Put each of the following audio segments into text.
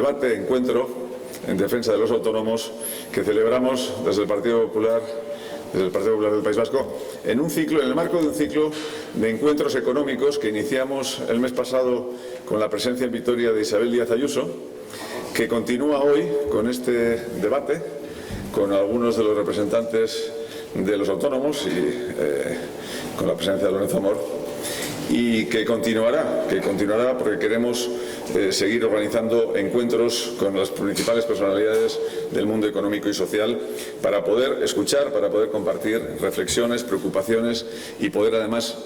debate, encuentro en defensa de los autónomos que celebramos desde el Partido Popular del País Vasco, en el marco de un ciclo de encuentros económicos que iniciamos el mes pasado con la presencia en Vitoria de Isabel Díaz Ayuso, que continúa hoy con este debate, con algunos de los representantes de los autónomos y con la presencia de Lorenzo Amor, y que continuará porque queremos seguir organizando encuentros con las principales personalidades del mundo económico y social para poder escuchar, para poder compartir reflexiones, preocupaciones y poder además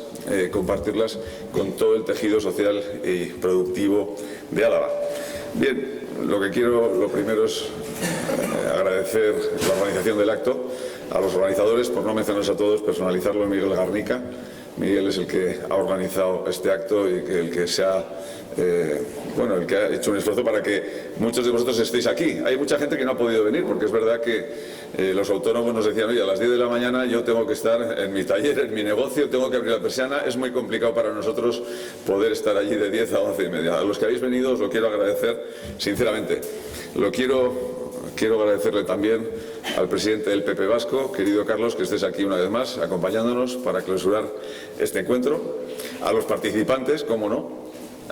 compartirlas con todo el tejido social y productivo de Álava. Bien, lo primero es agradecer la organización del acto, a los organizadores, por no mencionarlos a todos, personalizarlo en Miguel Garnica. Miguel es el que ha organizado este acto y el que ha hecho un esfuerzo para que muchos de vosotros estéis aquí. Hay mucha gente que no ha podido venir porque es verdad que los autónomos nos decían: oye, a las 10 de la mañana yo tengo que estar en mi taller, en mi negocio, tengo que abrir la persiana. Es muy complicado para nosotros poder estar allí de 10 a 11 y media. A los que habéis venido os lo quiero agradecer sinceramente. Quiero agradecerle también al presidente del PP Vasco, querido Carlos, que estés aquí una vez más acompañándonos para clausurar este encuentro. A los participantes, cómo no,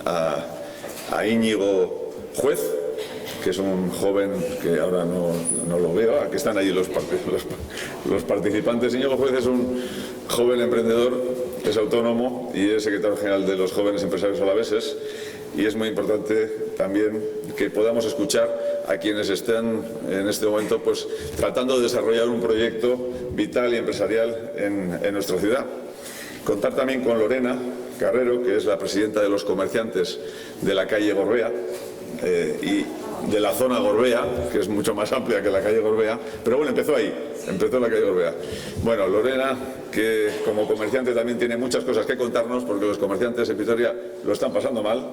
a Íñigo Juez, que es un joven que ahora no lo veo, aquí están allí los participantes. Íñigo Juez es un joven emprendedor, es autónomo y es secretario general de los Jóvenes Empresarios Alaveses, y es muy importante también que podamos escuchar a quienes están en este momento tratando de desarrollar un proyecto vital y empresarial en nuestra ciudad. Contar también con Lorena Carrero, que es la presidenta de los comerciantes de la calle Gorbea y de la zona Gorbea, que es mucho más amplia que la calle Gorbea, pero bueno, empezó en la calle Gorbea. Bueno, Lorena, que como comerciante también tiene muchas cosas que contarnos, porque los comerciantes en Vitoria lo están pasando mal.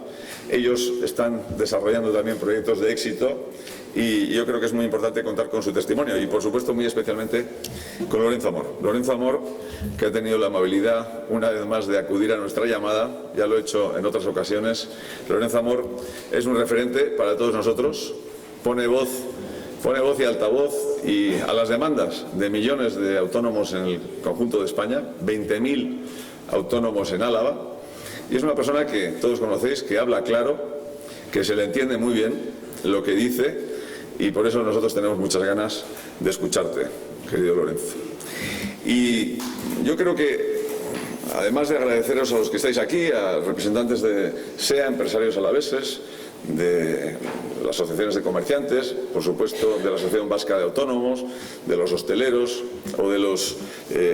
Ellos están desarrollando también proyectos de éxito y yo creo que es muy importante contar con su testimonio y, por supuesto, muy especialmente con Lorenzo Amor. Lorenzo Amor, que ha tenido la amabilidad una vez más de acudir a nuestra llamada, ya lo he hecho en otras ocasiones. Lorenzo Amor es un referente para todos nosotros, pone voz y altavoz y a las demandas de millones de autónomos en el conjunto de España, 20.000 autónomos en Álava, y es una persona que todos conocéis, que habla claro, que se le entiende muy bien lo que dice, y por eso nosotros tenemos muchas ganas de escucharte, querido Lorenzo. Y yo creo que, además de agradeceros a los que estáis aquí, a representantes de SEA, empresarios alaveses, de las asociaciones de comerciantes, por supuesto de la Asociación Vasca de Autónomos, de los hosteleros o de los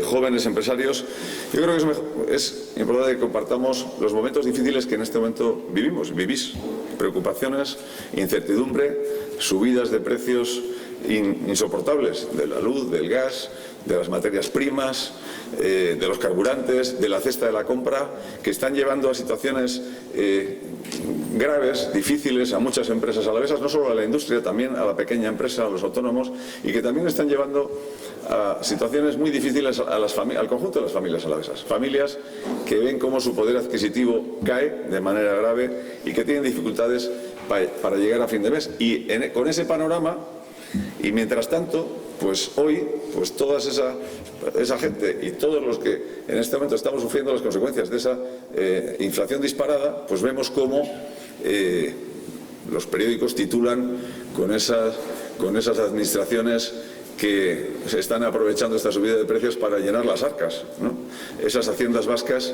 jóvenes empresarios, yo creo que es importante que compartamos los momentos difíciles que en este momento vivís, preocupaciones, incertidumbre, subidas de precios insoportables de la luz, del gas, de las materias primas, de los carburantes, de la cesta de la compra, que están llevando a situaciones graves, difíciles a muchas empresas alavesas, no solo a la industria, también a la pequeña empresa, a los autónomos, y que también están llevando a situaciones muy difíciles al conjunto de las familias alavesas. Familias que ven cómo su poder adquisitivo cae de manera grave y que tienen dificultades para llegar a fin de mes. Y con ese panorama, y mientras tanto, hoy, toda esa gente y todos los que en este momento estamos sufriendo las consecuencias de esa inflación disparada, vemos cómo los periódicos titulan con esas administraciones que se están aprovechando esta subida de precios para llenar las arcas, ¿no? Esas haciendas vascas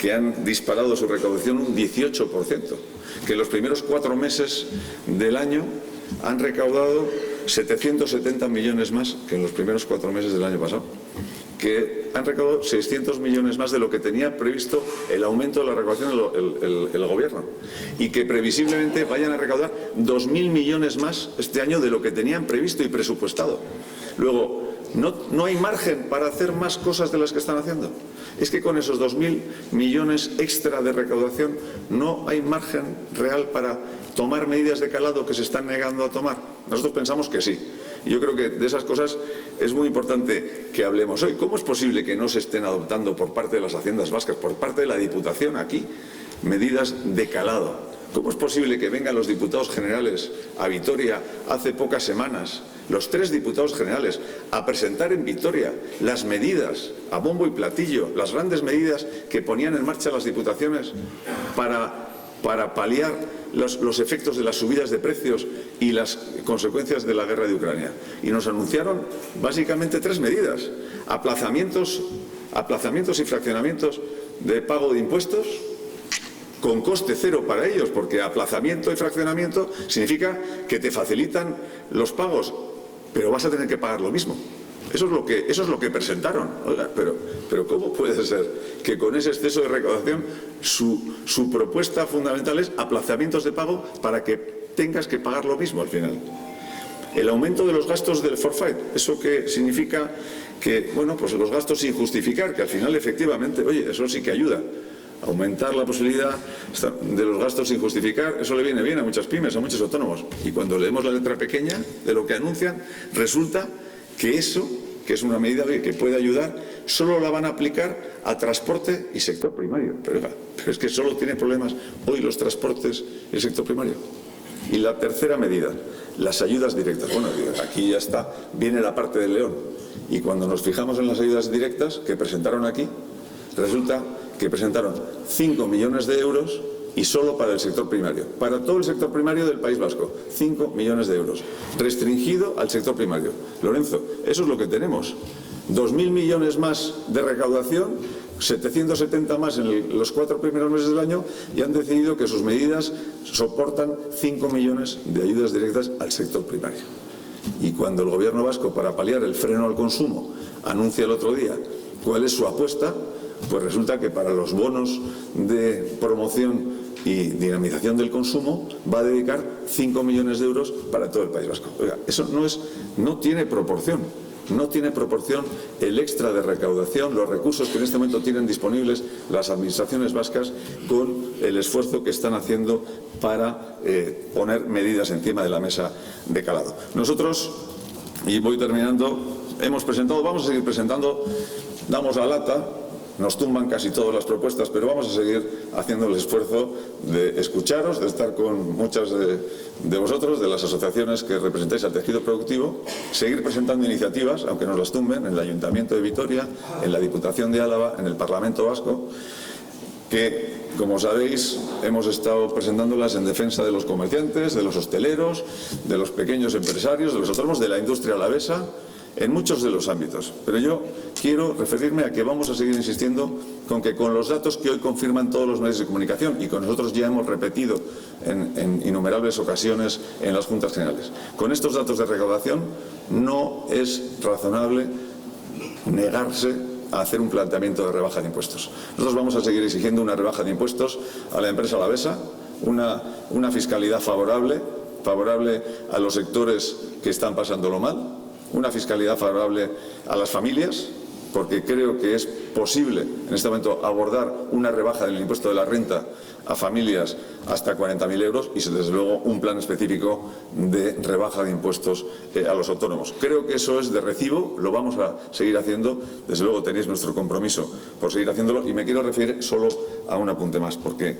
que han disparado su recaudación un 18%, que en los primeros 4 meses del año han recaudado 770 millones más que en los primeros 4 meses del año pasado, que han recaudado 600 millones más de lo que tenía previsto el aumento de la recaudación el gobierno, y que previsiblemente vayan a recaudar 2.000 millones más este año de lo que tenían previsto y presupuestado. Luego, no hay margen para hacer más cosas de las que están haciendo. Es que con esos 2.000 millones extra de recaudación no hay margen real para tomar medidas de calado que se están negando a tomar. Nosotros pensamos que sí. Y yo creo que de esas cosas es muy importante que hablemos hoy. ¿Cómo es posible que no se estén adoptando por parte de las haciendas vascas, por parte de la Diputación aquí, medidas de calado? ¿Cómo es posible que vengan los diputados generales a Vitoria hace pocas semanas, los 3 diputados generales, a presentar en Vitoria las medidas a bombo y platillo, las grandes medidas que ponían en marcha las diputaciones para paliar los efectos de las subidas de precios y las consecuencias de la guerra de Ucrania? Y nos anunciaron básicamente 3 medidas: aplazamientos y fraccionamientos de pago de impuestos con coste cero para ellos, porque aplazamiento y fraccionamiento significa que te facilitan los pagos, pero vas a tener que pagar lo mismo. Eso es lo que presentaron. Oiga, pero ¿cómo puede ser que con ese exceso de recaudación su propuesta fundamental es aplazamientos de pago para que tengas que pagar lo mismo al final? El aumento de los gastos del forfait, ¿eso qué significa? Que, bueno, pues los gastos sin justificar, que al final efectivamente, oye, eso sí que ayuda. Aumentar la posibilidad de los gastos sin justificar, eso le viene bien a muchas pymes, a muchos autónomos. Y cuando leemos la letra pequeña de lo que anuncian, resulta que eso, que es una medida que puede ayudar, solo la van a aplicar a transporte y sector primario. Pero es que solo tiene problemas hoy los transportes y el sector primario. Y la tercera medida, las ayudas directas. Bueno, aquí ya está, viene la parte del león. Y cuando nos fijamos en las ayudas directas que presentaron aquí, resulta que presentaron 5 millones de euros y solo para el sector primario, para todo el sector primario del País Vasco, 5 millones de euros, restringido al sector primario. Lorenzo, eso es lo que tenemos. 2.000 millones más de recaudación, 770 más en los 4 primeros meses del año, y han decidido que sus medidas soportan 5 millones de ayudas directas al sector primario. Y cuando el Gobierno vasco, para paliar el freno al consumo, anuncia el otro día cuál es su apuesta, pues resulta que para los bonos de promoción y dinamización del consumo va a dedicar 5 millones de euros para todo el País Vasco. Oiga, eso no tiene proporción. No tiene proporción el extra de recaudación, los recursos que en este momento tienen disponibles las administraciones vascas con el esfuerzo que están haciendo para poner medidas encima de la mesa de calado. Nosotros, y voy terminando, hemos presentado, vamos a seguir presentando, damos la lata. Nos tumban casi todas las propuestas, pero vamos a seguir haciendo el esfuerzo de escucharos, de estar con muchas de vosotros, de las asociaciones que representáis al tejido productivo, seguir presentando iniciativas, aunque nos las tumben, en el Ayuntamiento de Vitoria, en la Diputación de Álava, en el Parlamento Vasco, que, como sabéis, hemos estado presentándolas en defensa de los comerciantes, de los hosteleros, de los pequeños empresarios, de los autónomos, de la industria alavesa, en muchos de los ámbitos. Pero yo quiero referirme a que vamos a seguir insistiendo con que con los datos que hoy confirman todos los medios de comunicación y que nosotros ya hemos repetido en innumerables ocasiones en las Juntas Generales, con estos datos de recaudación no es razonable negarse a hacer un planteamiento de rebaja de impuestos. Nosotros vamos a seguir exigiendo una rebaja de impuestos a la empresa alavesa, una fiscalidad favorable a los sectores que están pasándolo mal, una fiscalidad favorable a las familias, porque creo que es posible en este momento abordar una rebaja del impuesto de la renta a familias hasta 40.000 euros y, desde luego, un plan específico de rebaja de impuestos a los autónomos. Creo que eso es de recibo, lo vamos a seguir haciendo, desde luego tenéis nuestro compromiso por seguir haciéndolo, y me quiero referir solo a un apunte más, porque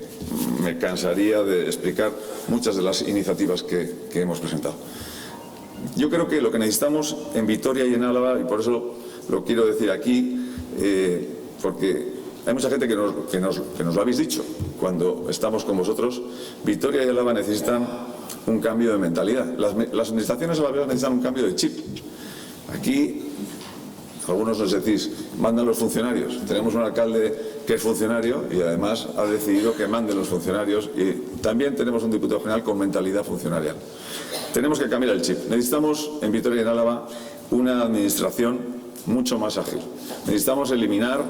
me cansaría de explicar muchas de las iniciativas que hemos presentado. Yo creo que lo que necesitamos en Vitoria y en Álava, y por eso lo quiero decir aquí, porque hay mucha gente que nos lo habéis dicho cuando estamos con vosotros, Vitoria y Álava necesitan un cambio de mentalidad. Las administraciones alavesas necesitan un cambio de chip. Aquí, algunos nos decís, mandan los funcionarios. Tenemos un alcalde que es funcionario y además ha decidido que manden los funcionarios, y también tenemos un diputado general con mentalidad funcionarial. Tenemos que cambiar el chip. Necesitamos en Vitoria y en Álava una administración mucho más ágil. Necesitamos eliminar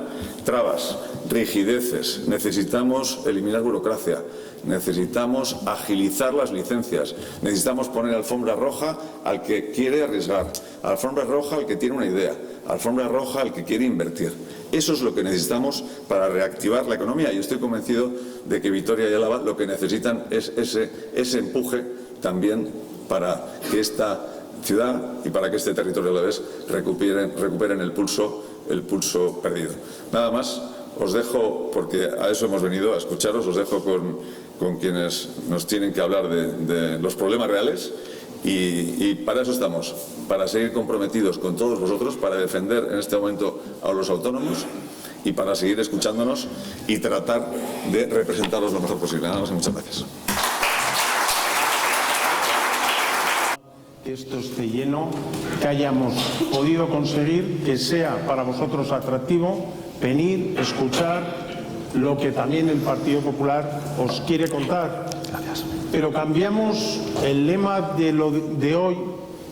trabas, rigideces, necesitamos eliminar burocracia, necesitamos agilizar las licencias, necesitamos poner alfombra roja al que quiere arriesgar, alfombra roja al que tiene una idea, alfombra roja al que quiere invertir. Eso es lo que necesitamos para reactivar la economía, y estoy convencido de que Vitoria y Álava lo que necesitan es ese empuje también para que esta ciudad y para que este territorio alavés recuperen el pulso perdido. Nada más, os dejo, porque a eso hemos venido, a escucharos, os dejo con con quienes nos tienen que hablar de los problemas reales y para eso estamos, para seguir comprometidos con todos vosotros, para defender en este momento a los autónomos y para seguir escuchándonos y tratar de representarlos lo mejor posible. Nada más y muchas gracias. Que esto esté lleno, que hayamos podido conseguir que sea para vosotros atractivo venir, escuchar lo que también el Partido Popular os quiere contar. Gracias. Pero cambiamos el lema de hoy,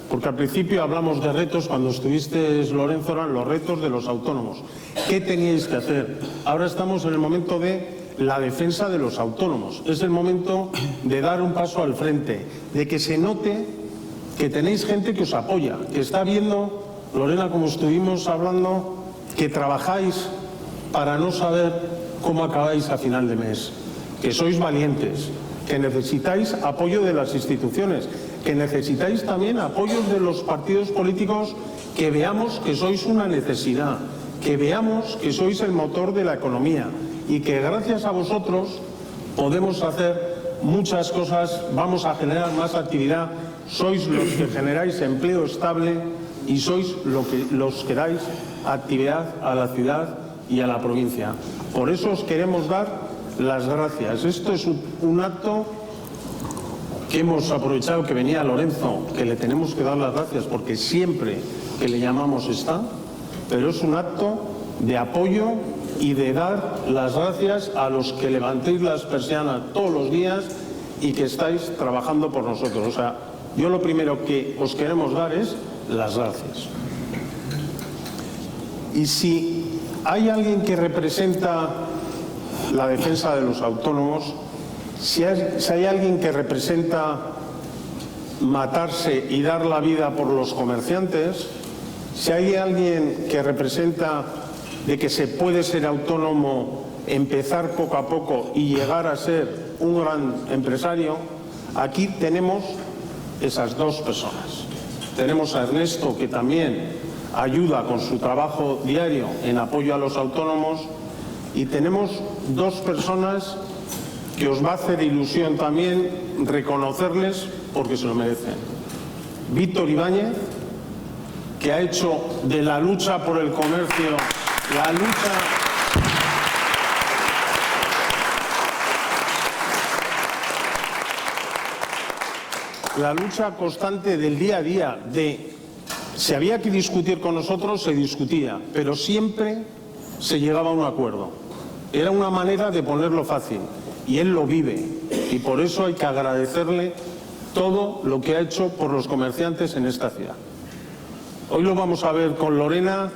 porque al principio hablamos de retos, cuando estuviste, Lorenzo, eran los retos de los autónomos. ¿Qué teníais que hacer? Ahora estamos en el momento de la defensa de los autónomos. Es el momento de dar un paso al frente, de que se note que tenéis gente que os apoya, que está viendo, Lorena, como estuvimos hablando, que trabajáis para no saber cómo acabáis a final de mes, que sois valientes, que necesitáis apoyo de las instituciones, que necesitáis también apoyos de los partidos políticos, que veamos que sois una necesidad, que veamos que sois el motor de la economía y que gracias a vosotros podemos hacer muchas cosas, vamos a generar más actividad. Sois los que generáis empleo estable y sois los que dais actividad a la ciudad y a la provincia. Por eso os queremos dar las gracias. Esto es un acto que hemos aprovechado, que venía Lorenzo, que le tenemos que dar las gracias porque siempre que le llamamos está, pero es un acto de apoyo y de dar las gracias a los que levantéis las persianas todos los días y que estáis trabajando por nosotros. O sea, yo lo primero que os queremos dar es las gracias. Y si hay alguien que representa la defensa de los autónomos, si hay alguien que representa matarse y dar la vida por los comerciantes, si hay alguien que representa de que se puede ser autónomo, empezar poco a poco y llegar a ser un gran empresario, aquí tenemos esas dos personas. Tenemos a Ernesto, que también ayuda con su trabajo diario en apoyo a los autónomos, y tenemos dos personas que os va a hacer ilusión también reconocerles porque se lo merecen. Víctor Ibáñez, que ha hecho de la lucha por el comercio la lucha constante del día a día, si había que discutir con nosotros, se discutía, pero siempre se llegaba a un acuerdo. Era una manera de ponerlo fácil, y él lo vive, y por eso hay que agradecerle todo lo que ha hecho por los comerciantes en esta ciudad. Hoy lo vamos a ver con Lorena,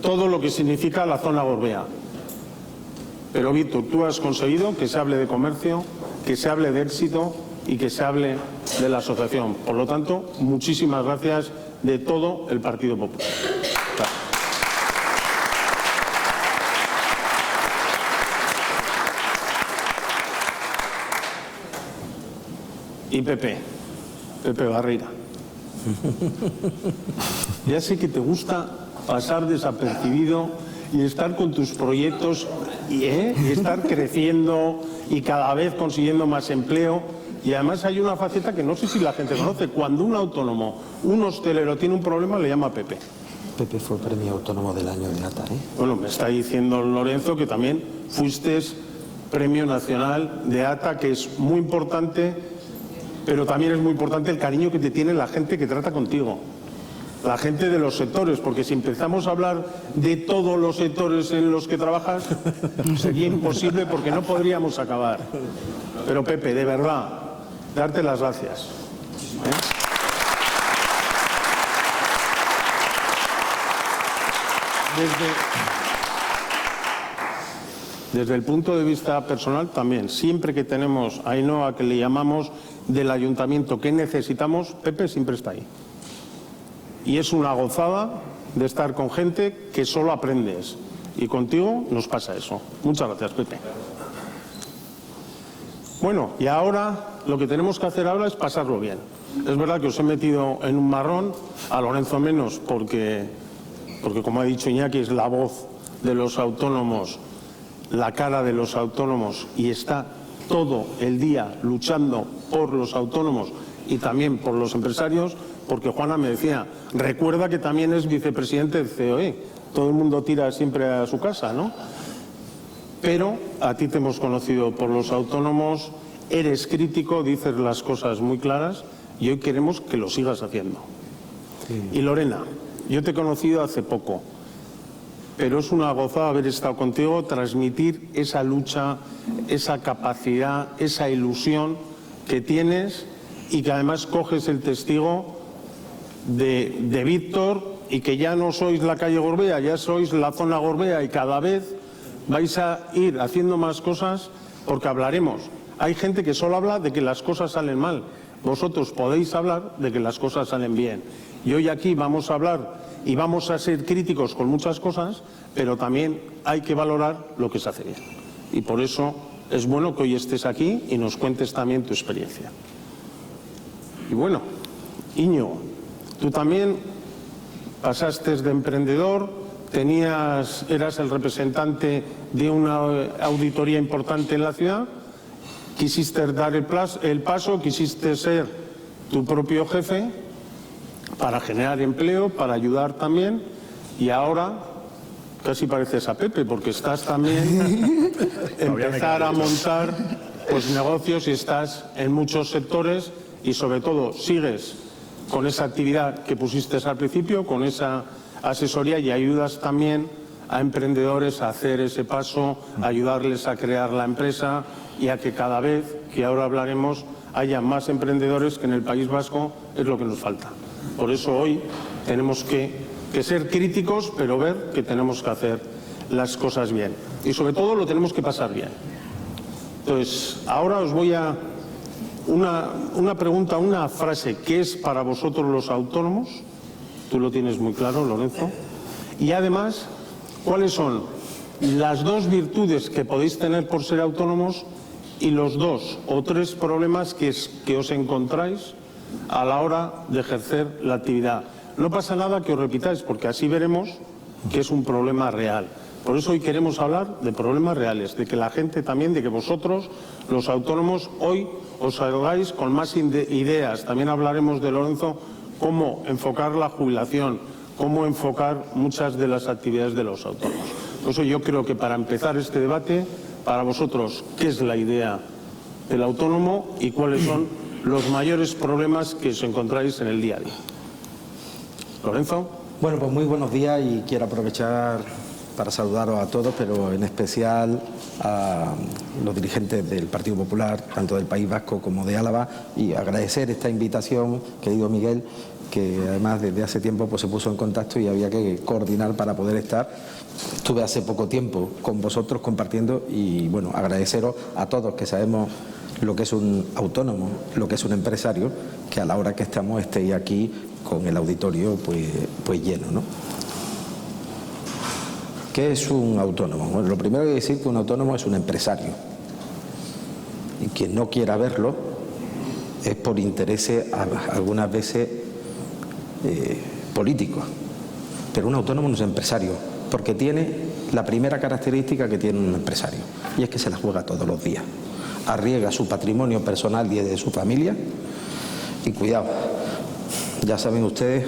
todo lo que significa la zona Gorbea. Pero Víctor, tú has conseguido que se hable de comercio, que se hable de éxito y que se hable de la asociación. Por lo tanto, muchísimas gracias de todo el Partido Popular. Gracias. Y Pepe Barreira. Ya sé que te gusta pasar desapercibido y estar con tus proyectos y estar creciendo y cada vez consiguiendo más empleo. Y además hay una faceta que no sé si la gente conoce. Cuando un autónomo, un hostelero tiene un problema, le llama a Pepe. Pepe fue premio autónomo del año de ATA, ¿eh? Bueno, me está diciendo Lorenzo que también fuiste premio nacional de ATA, que es muy importante, pero también es muy importante el cariño que te tiene la gente que trata contigo. La gente de los sectores, porque si empezamos a hablar de todos los sectores en los que trabajas, sería imposible porque no podríamos acabar. Pero Pepe, de verdad, darte las gracias. Desde el punto de vista personal también, siempre que tenemos a Ainhoa, que le llamamos del ayuntamiento, que necesitamos, Pepe siempre está ahí. Y es una gozada de estar con gente que solo aprendes. Y contigo nos pasa eso. Muchas gracias, Pepe. Bueno, y ahora lo que tenemos que hacer ahora es pasarlo bien. Es verdad que os he metido en un marrón, a Lorenzo menos, porque como ha dicho Iñaki, es la voz de los autónomos, la cara de los autónomos, y está todo el día luchando por los autónomos y también por los empresarios, porque Juana me decía, recuerda que también es vicepresidente del COE, todo el mundo tira siempre a su casa, ¿no? Pero a ti te hemos conocido por los autónomos, eres crítico, dices las cosas muy claras y hoy queremos que lo sigas haciendo. Sí. Y Lorena, yo te he conocido hace poco, pero es una gozada haber estado contigo, transmitir esa lucha, esa capacidad, esa ilusión que tienes y que además coges el testigo de Víctor y que ya no sois la calle Gorbea, ya sois la zona Gorbea y cada vez vais a ir haciendo más cosas porque hablaremos. Hay gente que solo habla de que las cosas salen mal. Vosotros podéis hablar de que las cosas salen bien. Y hoy aquí vamos a hablar y vamos a ser críticos con muchas cosas, pero también hay que valorar lo que se hace bien. Y por eso es bueno que hoy estés aquí y nos cuentes también tu experiencia. Y bueno, Íñigo, tú también pasaste de emprendedor, eras el representante de una auditoría importante en la ciudad, quisiste dar el paso, quisiste ser tu propio jefe para generar empleo, para ayudar también, y ahora casi pareces a Pepe porque estás también empezar a montar pues negocios y estás en muchos sectores y sobre todo sigues con esa actividad que pusiste al principio, con esa asesoría y ayudas también a emprendedores a hacer ese paso, a ayudarles a crear la empresa y a que cada vez, que ahora hablaremos, haya más emprendedores, que en el País Vasco es lo que nos falta. Por eso hoy tenemos que ser críticos, pero ver que tenemos que hacer las cosas bien. Y sobre todo lo tenemos que pasar bien. Entonces, ahora os voy a una pregunta, una frase que es para vosotros los autónomos. Tú lo tienes muy claro, Lorenzo. Y además, ¿cuáles son las dos virtudes que podéis tener por ser autónomos y los 2 o 3 problemas que os encontráis a la hora de ejercer la actividad? No pasa nada que os repitáis, porque así veremos que es un problema real. Por eso hoy queremos hablar de problemas reales, de que la gente también, de que vosotros, los autónomos, hoy os salgáis con más ideas. También hablaremos de, Lorenzo, cómo enfocar la jubilación, cómo enfocar muchas de las actividades de los autónomos. Por eso yo creo que para empezar este debate, para vosotros, ¿qué es la idea del autónomo y cuáles son los mayores problemas que os encontráis en el día a día? Lorenzo. Bueno, pues muy buenos días y quiero aprovechar para saludaros a todos, pero en especial a los dirigentes del Partido Popular, tanto del País Vasco como de Álava, y agradecer esta invitación, querido Miguel, que además desde hace tiempo pues se puso en contacto y había que coordinar para poder estar. Estuve hace poco tiempo con vosotros compartiendo y bueno, agradeceros a todos que sabemos lo que es un autónomo, lo que es un empresario, que a la hora que estamos estéis aquí con el auditorio pues lleno, ¿no? ¿Qué es un autónomo? Bueno, lo primero que decir que un autónomo es un empresario. Y quien no quiera verlo es por intereses algunas veces políticos. Pero un autónomo no es empresario, porque tiene la primera característica que tiene un empresario, y es que se la juega todos los días. Arriesga su patrimonio personal y de su familia. Y cuidado, ya saben ustedes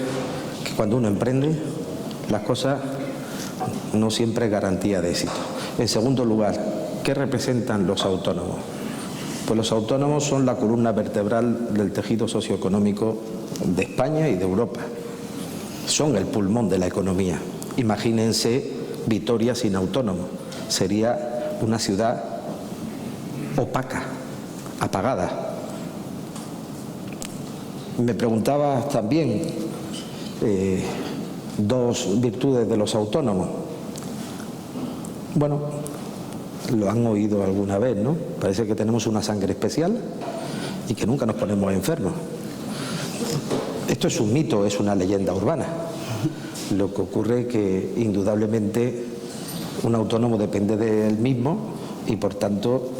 que cuando uno emprende, las cosas no siempre es garantía de éxito. En segundo lugar, ¿qué representan los autónomos? Pues los autónomos son la columna vertebral del tejido socioeconómico de España y de Europa. Son el pulmón de la economía. Imagínense Vitoria sin autónomos. Sería una ciudad opaca, apagada. Me preguntabas también dos virtudes de los autónomos. Bueno, lo han oído alguna vez, ¿no? Parece que tenemos una sangre especial y que nunca nos ponemos enfermos. Esto es un mito, es una leyenda urbana. Lo que ocurre es que indudablemente un autónomo depende de él mismo y por tanto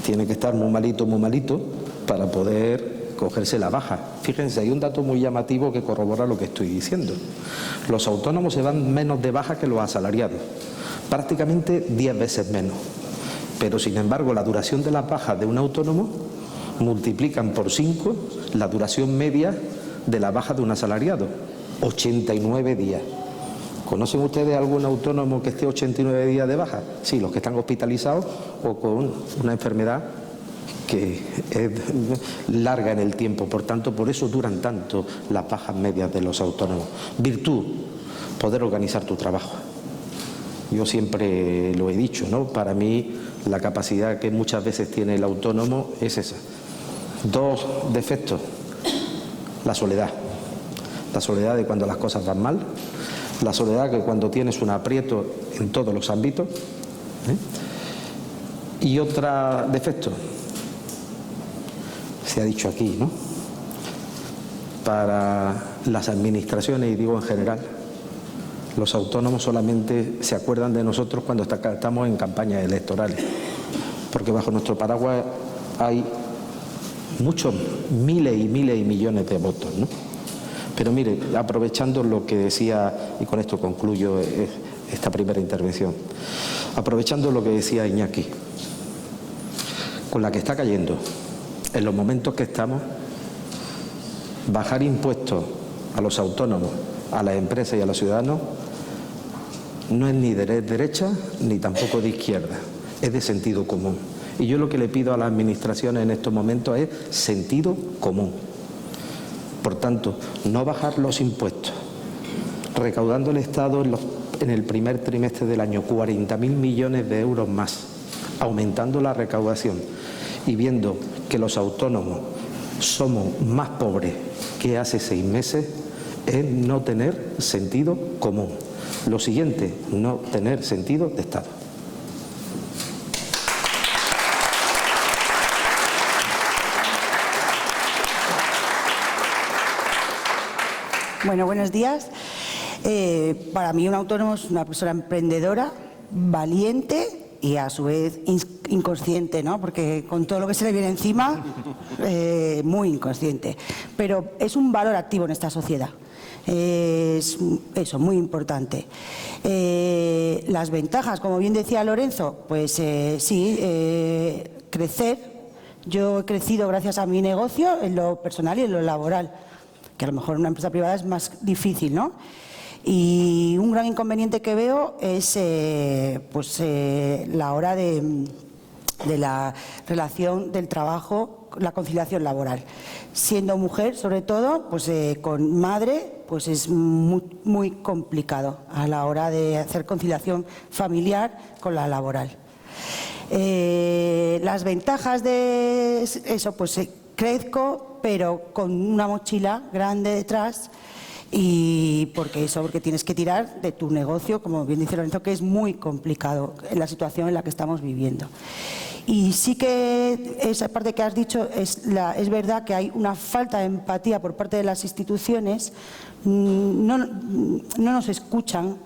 tiene que estar muy malito para poder cogerse la baja. Fíjense, hay un dato muy llamativo que corrobora lo que estoy diciendo. Los autónomos se van menos de baja que los asalariados, prácticamente 10 veces menos. pero sin embargo la duración de las bajas de un autónomo multiplican por 5 la duración media de la baja de un asalariado, 89 días. ¿Conocen ustedes algún autónomo que esté 89 días de baja? Sí, los que están hospitalizados o con una enfermedad que es larga en el tiempo. Por tanto, por eso duran tanto las bajas medias de los autónomos. Virtud, poder organizar tu trabajo. Yo siempre lo he dicho, ¿no? Para mí, la capacidad que muchas veces tiene el autónomo es esa. 2 defectos. La soledad. La soledad de cuando las cosas van mal. La soledad que cuando tienes un aprieto en todos los ámbitos. Y otro defecto, se ha dicho aquí, ¿no? Para las administraciones, y digo en general, los autónomos solamente se acuerdan de nosotros cuando estamos en campañas electorales, porque bajo nuestro paraguas hay muchos, miles y millones de votos, ¿no? Pero mire, aprovechando lo que decía, y con esto concluyo esta primera intervención, aprovechando lo que decía Iñaki, con la que está cayendo, en los momentos que estamos, bajar impuestos a los autónomos, a las empresas y a los ciudadanos, no es ni de derecha ni tampoco de izquierda, es de sentido común. Y yo lo que le pido a las administraciones en estos momentos es sentido común. Por tanto, no bajar los impuestos, recaudando el Estado en el primer trimestre del año 40.000 millones de euros más, aumentando la recaudación y viendo que los autónomos somos más pobres que hace 6 meses, es no tener sentido común. Lo siguiente, no tener sentido de Estado. Bueno, buenos días. Para mí un autónomo es una persona emprendedora, valiente y a su vez inconsciente, ¿no? Porque con todo lo que se le viene encima, muy inconsciente. Pero es un valor activo en esta sociedad. Es eso, muy importante. Las ventajas, como bien decía Lorenzo, pues sí, crecer. Yo he crecido gracias a mi negocio en lo personal y en lo laboral, que a lo mejor en una empresa privada es más difícil, ¿no? Y un gran inconveniente que veo es la hora de la relación del trabajo, la conciliación laboral. Siendo mujer, sobre todo, pues con madre, pues es muy complicado a la hora de hacer conciliación familiar con la laboral. Las ventajas de eso, pues crezco, pero con una mochila grande detrás. Y porque tienes que tirar de tu negocio, como bien dice Lorenzo, que es muy complicado en la situación en la que estamos viviendo. Y sí que esa parte que has dicho es verdad que hay una falta de empatía por parte de las instituciones, no nos escuchan,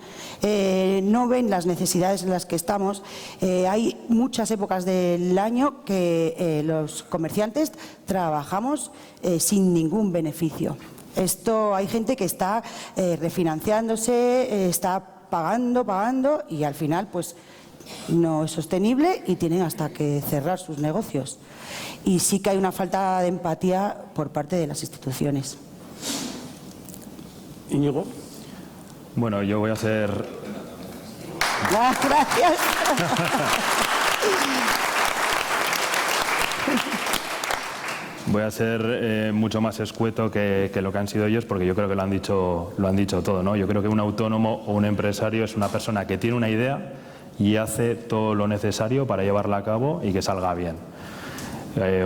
no ven las necesidades en las que estamos. Hay muchas épocas del año que los comerciantes trabajamos sin ningún beneficio. Hay gente que está refinanciándose, está pagando y al final pues no es sostenible y tienen hasta que cerrar sus negocios. Y sí que hay una falta de empatía por parte de las instituciones. Íñigo. Bueno, yo voy a hacer... Gracias. Voy a ser mucho más escueto que lo que han sido ellos, porque yo creo que lo han dicho todo, ¿no? Yo creo que un autónomo o un empresario es una persona que tiene una idea y hace todo lo necesario para llevarla a cabo y que salga bien.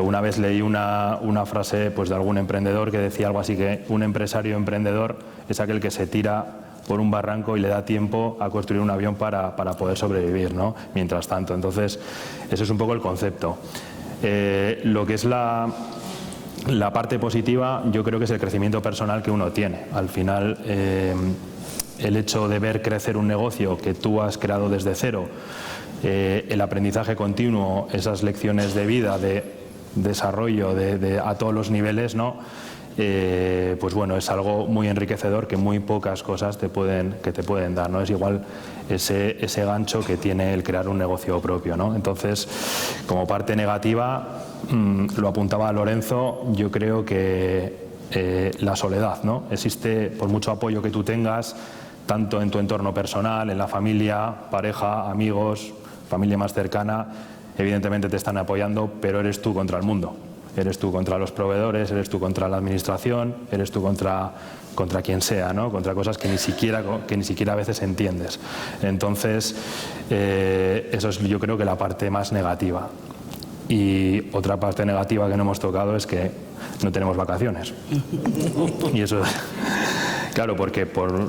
Una vez leí una frase pues, de algún emprendedor que decía algo así, que un empresario emprendedor es aquel que se tira por un barranco y le da tiempo a construir un avión para poder sobrevivir, ¿no? Mientras tanto. Entonces, ese es un poco el concepto. Lo que es la parte positiva, yo creo que es el crecimiento personal que uno tiene. Al final, el hecho de ver crecer un negocio que tú has creado desde cero, el aprendizaje continuo, esas lecciones de vida, de desarrollo a todos los niveles, ¿no? pues bueno, es algo muy enriquecedor que muy pocas cosas te pueden dar, ¿no? Es igual ese gancho que tiene el crear un negocio propio, ¿no? Entonces, como parte negativa, lo apuntaba Lorenzo, yo creo que la soledad, ¿no? Existe, por mucho apoyo que tú tengas, tanto en tu entorno personal, en la familia, pareja, amigos, familia más cercana, evidentemente te están apoyando, pero eres tú contra el mundo. Eres tú contra los proveedores, eres tú contra la administración, eres tú contra quien sea, ¿no? Contra cosas que ni siquiera a veces entiendes. Entonces, eso es, yo creo, que la parte más negativa. Y otra parte negativa que no hemos tocado es que no tenemos vacaciones. Y eso, claro, porque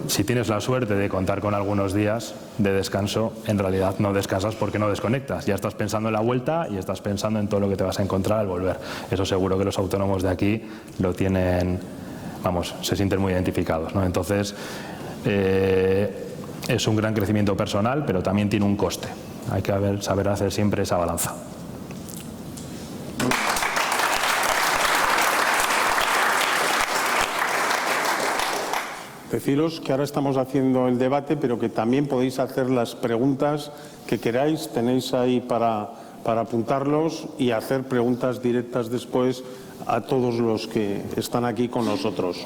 si tienes la suerte de contar con algunos días de descanso, en realidad no descansas porque no desconectas. Ya estás pensando en la vuelta y estás pensando en todo lo que te vas a encontrar al volver. Eso seguro que los autónomos de aquí lo tienen, vamos, se sienten muy identificados, ¿no? Entonces, es un gran crecimiento personal, pero también tiene un coste. Hay que saber hacer siempre esa balanza. Deciros que ahora estamos haciendo el debate, pero que también podéis hacer las preguntas que queráis. Tenéis ahí para apuntarlos y hacer preguntas directas después a todos los que están aquí con nosotros.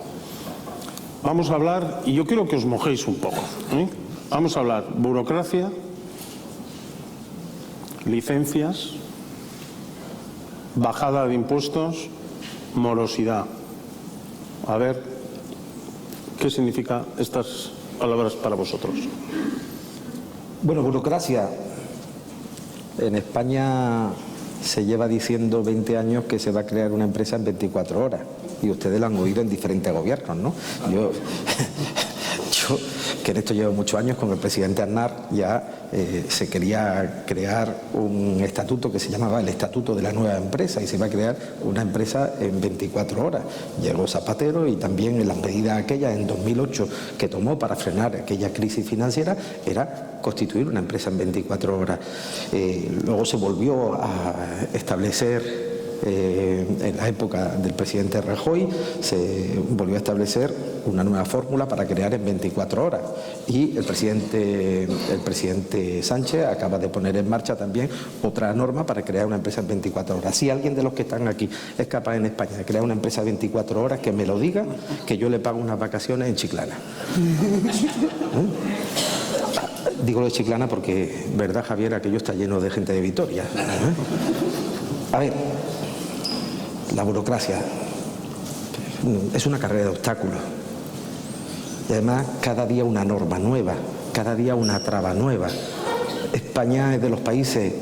Vamos a hablar, y yo quiero que os mojéis un poco, ¿eh? Vamos a hablar burocracia, licencias, bajada de impuestos, morosidad. A ver, ¿qué significan estas palabras para vosotros? Bueno, burocracia. En España se lleva diciendo 20 años que se va a crear una empresa en 24 horas. Y ustedes lo han oído en diferentes gobiernos, ¿no? Yo que en esto llevo muchos años con el presidente Aznar, ya se quería crear un estatuto que se llamaba el Estatuto de la Nueva Empresa, y se iba a crear una empresa en 24 horas. Llegó Zapatero y también en las medidas aquellas en 2008 que tomó para frenar aquella crisis financiera era constituir una empresa en 24 horas. Luego se volvió a establecer en la época del presidente Rajoy, se volvió a establecer una nueva fórmula para crear en 24 horas, y el presidente Sánchez acaba de poner en marcha también otra norma para crear una empresa en 24 horas. Si alguien de los que están aquí es capaz en España de crear una empresa en 24 horas, que me lo diga, que yo le pago unas vacaciones en Chiclana. Digo lo de Chiclana porque, verdad, Javier, aquello está lleno de gente de Vitoria. A ver, la burocracia es una carrera de obstáculos. Y además, cada día una norma nueva, cada día una traba nueva. España es de los países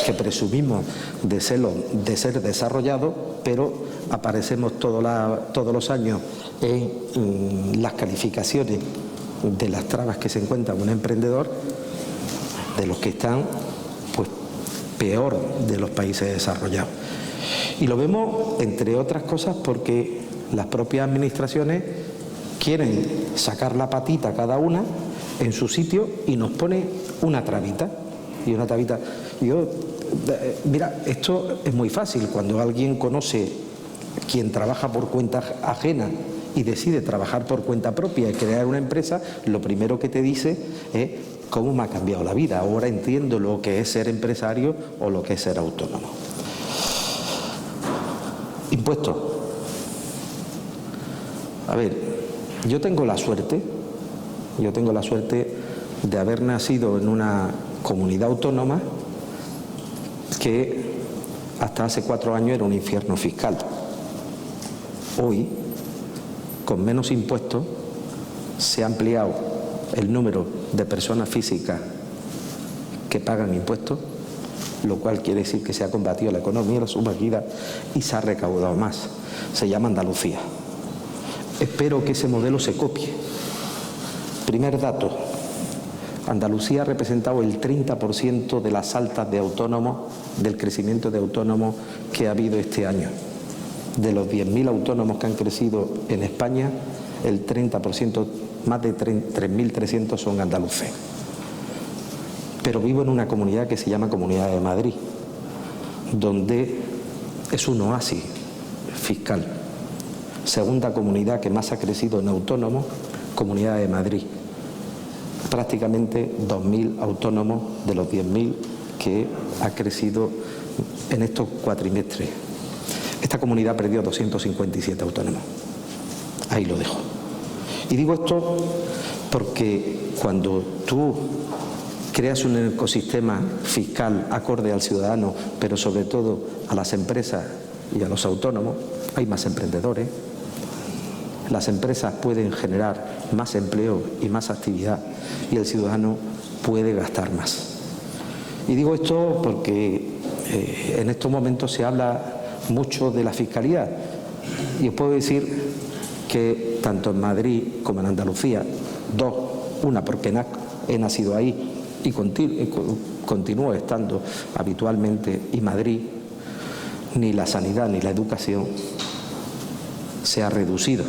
que presumimos de ser desarrollados, pero aparecemos todos los años en las calificaciones de las trabas que se encuentra un emprendedor, de los que están pues peor de los países desarrollados. Y lo vemos, entre otras cosas, porque las propias administraciones quieren sacar la patita cada una en su sitio y nos pone una trabita. Y una trabita. Mira, esto es muy fácil. Cuando alguien conoce quien trabaja por cuenta ajena y decide trabajar por cuenta propia y crear una empresa, lo primero que te dice es: ¿cómo me ha cambiado la vida? Ahora entiendo lo que es ser empresario o lo que es ser autónomo. Impuestos. A ver, yo tengo la suerte de haber nacido en una comunidad autónoma que hasta hace 4 años era un infierno fiscal. Hoy, con menos impuestos, se ha ampliado el número de personas físicas que pagan impuestos, lo cual quiere decir que se ha combatido la economía, la sumergida, y se ha recaudado más. Se llama Andalucía. Espero que ese modelo se copie. Primer dato: Andalucía ha representado el 30% de las altas de autónomos, del crecimiento de autónomos que ha habido este año. De los 10.000 autónomos que han crecido en España, el 30%, más de 3.300 son andaluces. Pero vivo en una comunidad que se llama Comunidad de Madrid, donde es un oasis fiscal. segunda comunidad que más ha crecido en autónomos, Comunidad de Madrid. Prácticamente 2.000 autónomos de los 10.000 que ha crecido en estos cuatrimestres. Esta comunidad perdió 257 autónomos. Ahí lo dejo. Y digo esto porque cuando tú creas un ecosistema fiscal acorde al ciudadano, pero sobre todo a las empresas y a los autónomos, hay más emprendedores. Las empresas pueden generar más empleo y más actividad y el ciudadano puede gastar más. Y digo esto porque en estos momentos se habla mucho de la fiscalidad y os puedo decir que tanto en Madrid como en Andalucía, una porque he nacido ahí y continúo estando habitualmente, y Madrid, ni la sanidad ni la educación se ha reducido.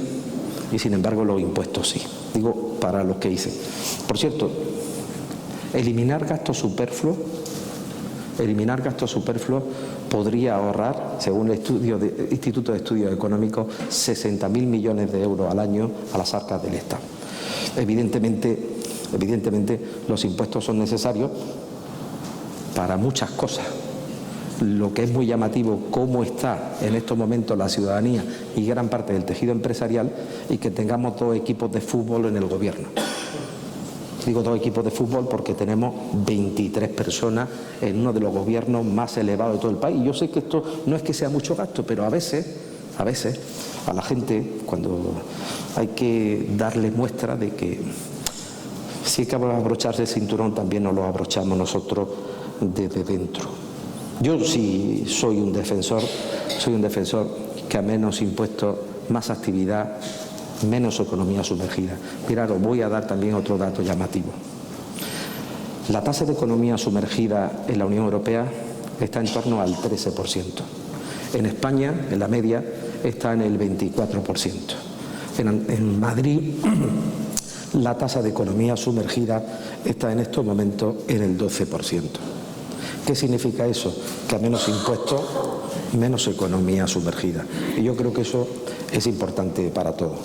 Y sin embargo los impuestos sí. Digo, para los que hice. Por cierto, eliminar gastos superfluos podría ahorrar, según el Instituto de Estudios Económicos, 60.000 millones de euros al año a las arcas del Estado. Evidentemente los impuestos son necesarios para muchas cosas. Lo que es muy llamativo, cómo está en estos momentos la ciudadanía y gran parte del tejido empresarial, y que tengamos 2 equipos de fútbol en el gobierno. Digo 2 equipos de fútbol porque tenemos 23 personas en uno de los gobiernos más elevados de todo el país. Yo sé que esto no es que sea mucho gasto, pero a veces a la gente, cuando hay que darle muestra de que si hay que abrocharse el cinturón, también nos lo abrochamos nosotros desde dentro. Yo sí soy un defensor que a menos impuestos, más actividad, menos economía sumergida. Mirad, os voy a dar también otro dato llamativo. La tasa de economía sumergida en la Unión Europea está en torno al 13%. En España, en la media, está en el 24%. En Madrid, la tasa de economía sumergida está en estos momentos en el 12%. ¿Qué significa eso? Que a menos impuestos, menos economía sumergida. Y yo creo que eso es importante para todos.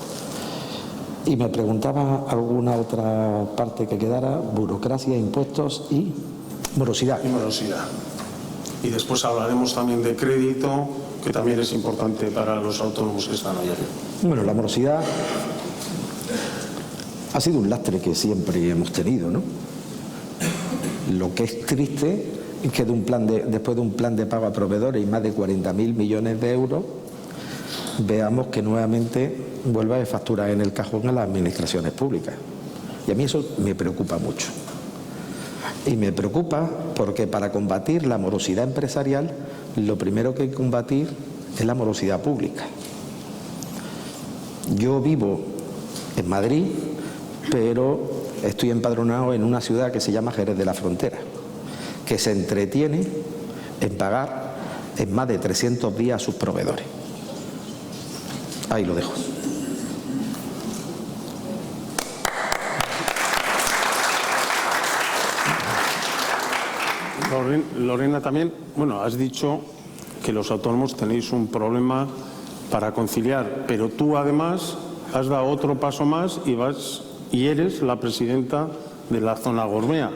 Y me preguntaba alguna otra parte que quedara: burocracia, impuestos y morosidad. Y morosidad. Y después hablaremos también de crédito, que también es importante para los autónomos que están allá. Bueno, la morosidad ha sido un lastre que siempre hemos tenido, ¿no? Lo que es triste es que después de un plan de pago a proveedores y más de 40.000 millones de euros, veamos que nuevamente vuelve a facturar en el cajón a las administraciones públicas. Y a mí eso me preocupa mucho. Y me preocupa porque para combatir la morosidad empresarial, lo primero que hay que combatir es la morosidad pública. Yo vivo en Madrid, pero estoy empadronado en una ciudad que se llama Jerez de la Frontera, que se entretiene en pagar en más de 300 días a sus proveedores. Ahí lo dejo. Lorena, también, bueno, has dicho que los autónomos tenéis un problema para conciliar, pero tú además has dado otro paso más y eres la presidenta de la zona Gorbea.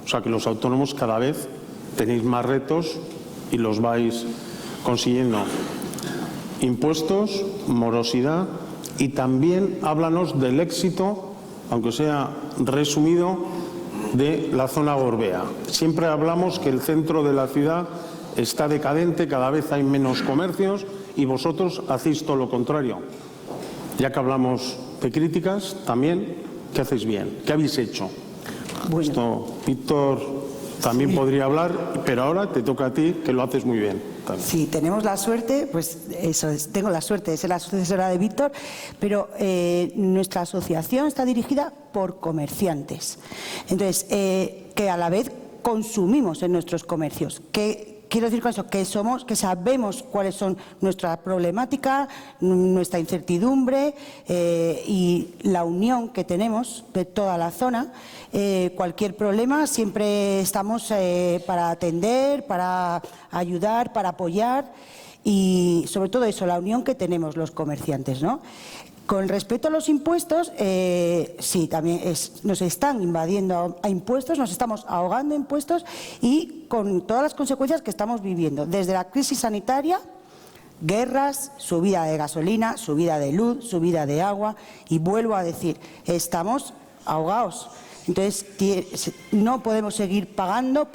O sea que los autónomos cada vez tenéis más retos y los vais consiguiendo. Impuestos, morosidad, y también háblanos del éxito, aunque sea resumido, de la zona Gorbea. Siempre hablamos que el centro de la ciudad está decadente, cada vez hay menos comercios y vosotros hacéis todo lo contrario. Ya que hablamos de críticas, también, ¿qué hacéis bien? ¿Qué habéis hecho? Bueno. Esto, Víctor también podría hablar, pero ahora te toca a ti, que lo haces muy bien. También. Sí, tenemos la suerte, pues eso es, tengo la suerte de ser la sucesora de Víctor, pero nuestra asociación está dirigida por comerciantes. Entonces, que a la vez consumimos en nuestros comercios. Quiero decir con eso que sabemos cuáles son nuestra problemática, nuestra incertidumbre y la unión que tenemos de toda la zona. Cualquier problema siempre estamos para atender, para ayudar, para apoyar. y sobre todo eso, la unión que tenemos los comerciantes, ¿no? Con respecto a los impuestos, sí, también nos están invadiendo a impuestos, nos estamos ahogando impuestos y con todas las consecuencias que estamos viviendo, desde la crisis sanitaria, guerras, subida de gasolina, subida de luz, subida de agua, y vuelvo a decir, estamos ahogados. Entonces no podemos seguir pagando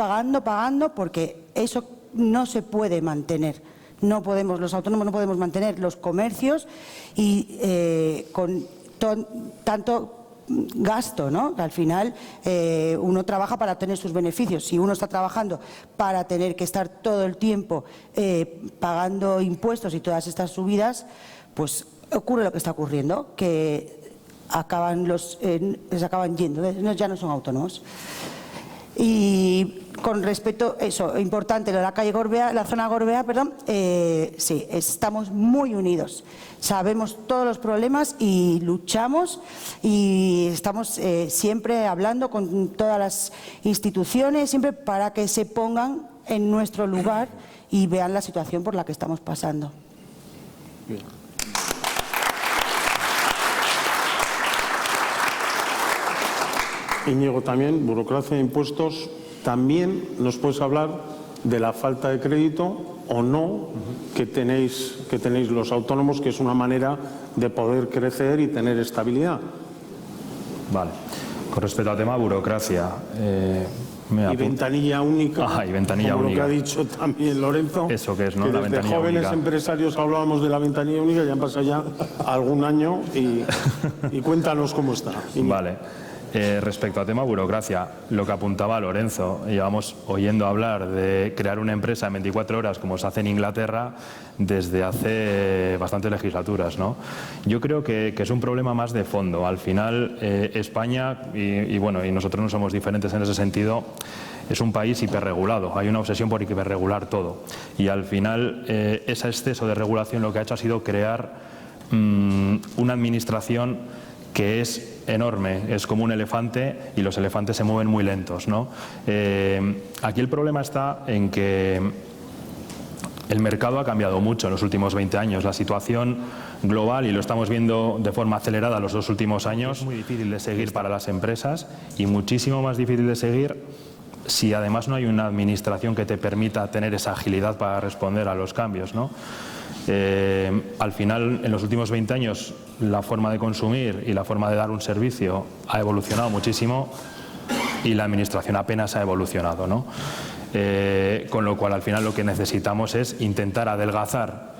porque eso no se puede mantener. No podemos, los autónomos no podemos mantener los comercios y con tanto gasto, ¿no? Al final uno trabaja para tener sus beneficios. Si uno está trabajando para tener que estar todo el tiempo pagando impuestos y todas estas subidas, pues ocurre lo que está ocurriendo, que se acaban yendo, ya no son autónomos. Y con respecto a eso, importante, lo de la calle Gorbea, la zona Gorbea, perdón, sí, estamos muy unidos. Sabemos todos los problemas y luchamos y estamos siempre hablando con todas las instituciones, siempre para que se pongan en nuestro lugar y vean la situación por la que estamos pasando. Bien. Íñigo, también, burocracia de impuestos, también nos puedes hablar de la falta de crédito o no que tenéis los autónomos, que es una manera de poder crecer y tener estabilidad. Vale. Con respecto al tema burocracia, y ventanilla única, y ventanilla como única. Lo que ha dicho también Lorenzo. Eso que es, ¿no? Que La desde ventanilla jóvenes única. empresarios hablábamos de la ventanilla única, ya han pasado ya algún año y cuéntanos cómo está. Vale. Respecto al tema burocracia, lo que apuntaba Lorenzo, llevamos oyendo hablar de crear una empresa en 24 horas como se hace en Inglaterra desde hace bastantes legislaturas, ¿no? Yo creo que es un problema más de fondo. Al final, España, y nosotros no somos diferentes en ese sentido, es un país hiperregulado. Hay una obsesión por hiperregular todo. Y al final, ese exceso de regulación lo que ha hecho ha sido crear una administración que es enorme, es como un elefante y los elefantes se mueven muy lentos, ¿no? Aquí el problema está en que el mercado ha cambiado mucho en los últimos 20 años. La situación global, y lo estamos viendo de forma acelerada los 2 últimos años, es muy difícil de seguir para las empresas y muchísimo más difícil de seguir si además no hay una administración que te permita tener esa agilidad para responder a los cambios, ¿no? Al final, en los últimos 20 años, la forma de consumir y la forma de dar un servicio ha evolucionado muchísimo y la administración apenas ha evolucionado, ¿no? Con lo cual, al final, lo que necesitamos es intentar adelgazar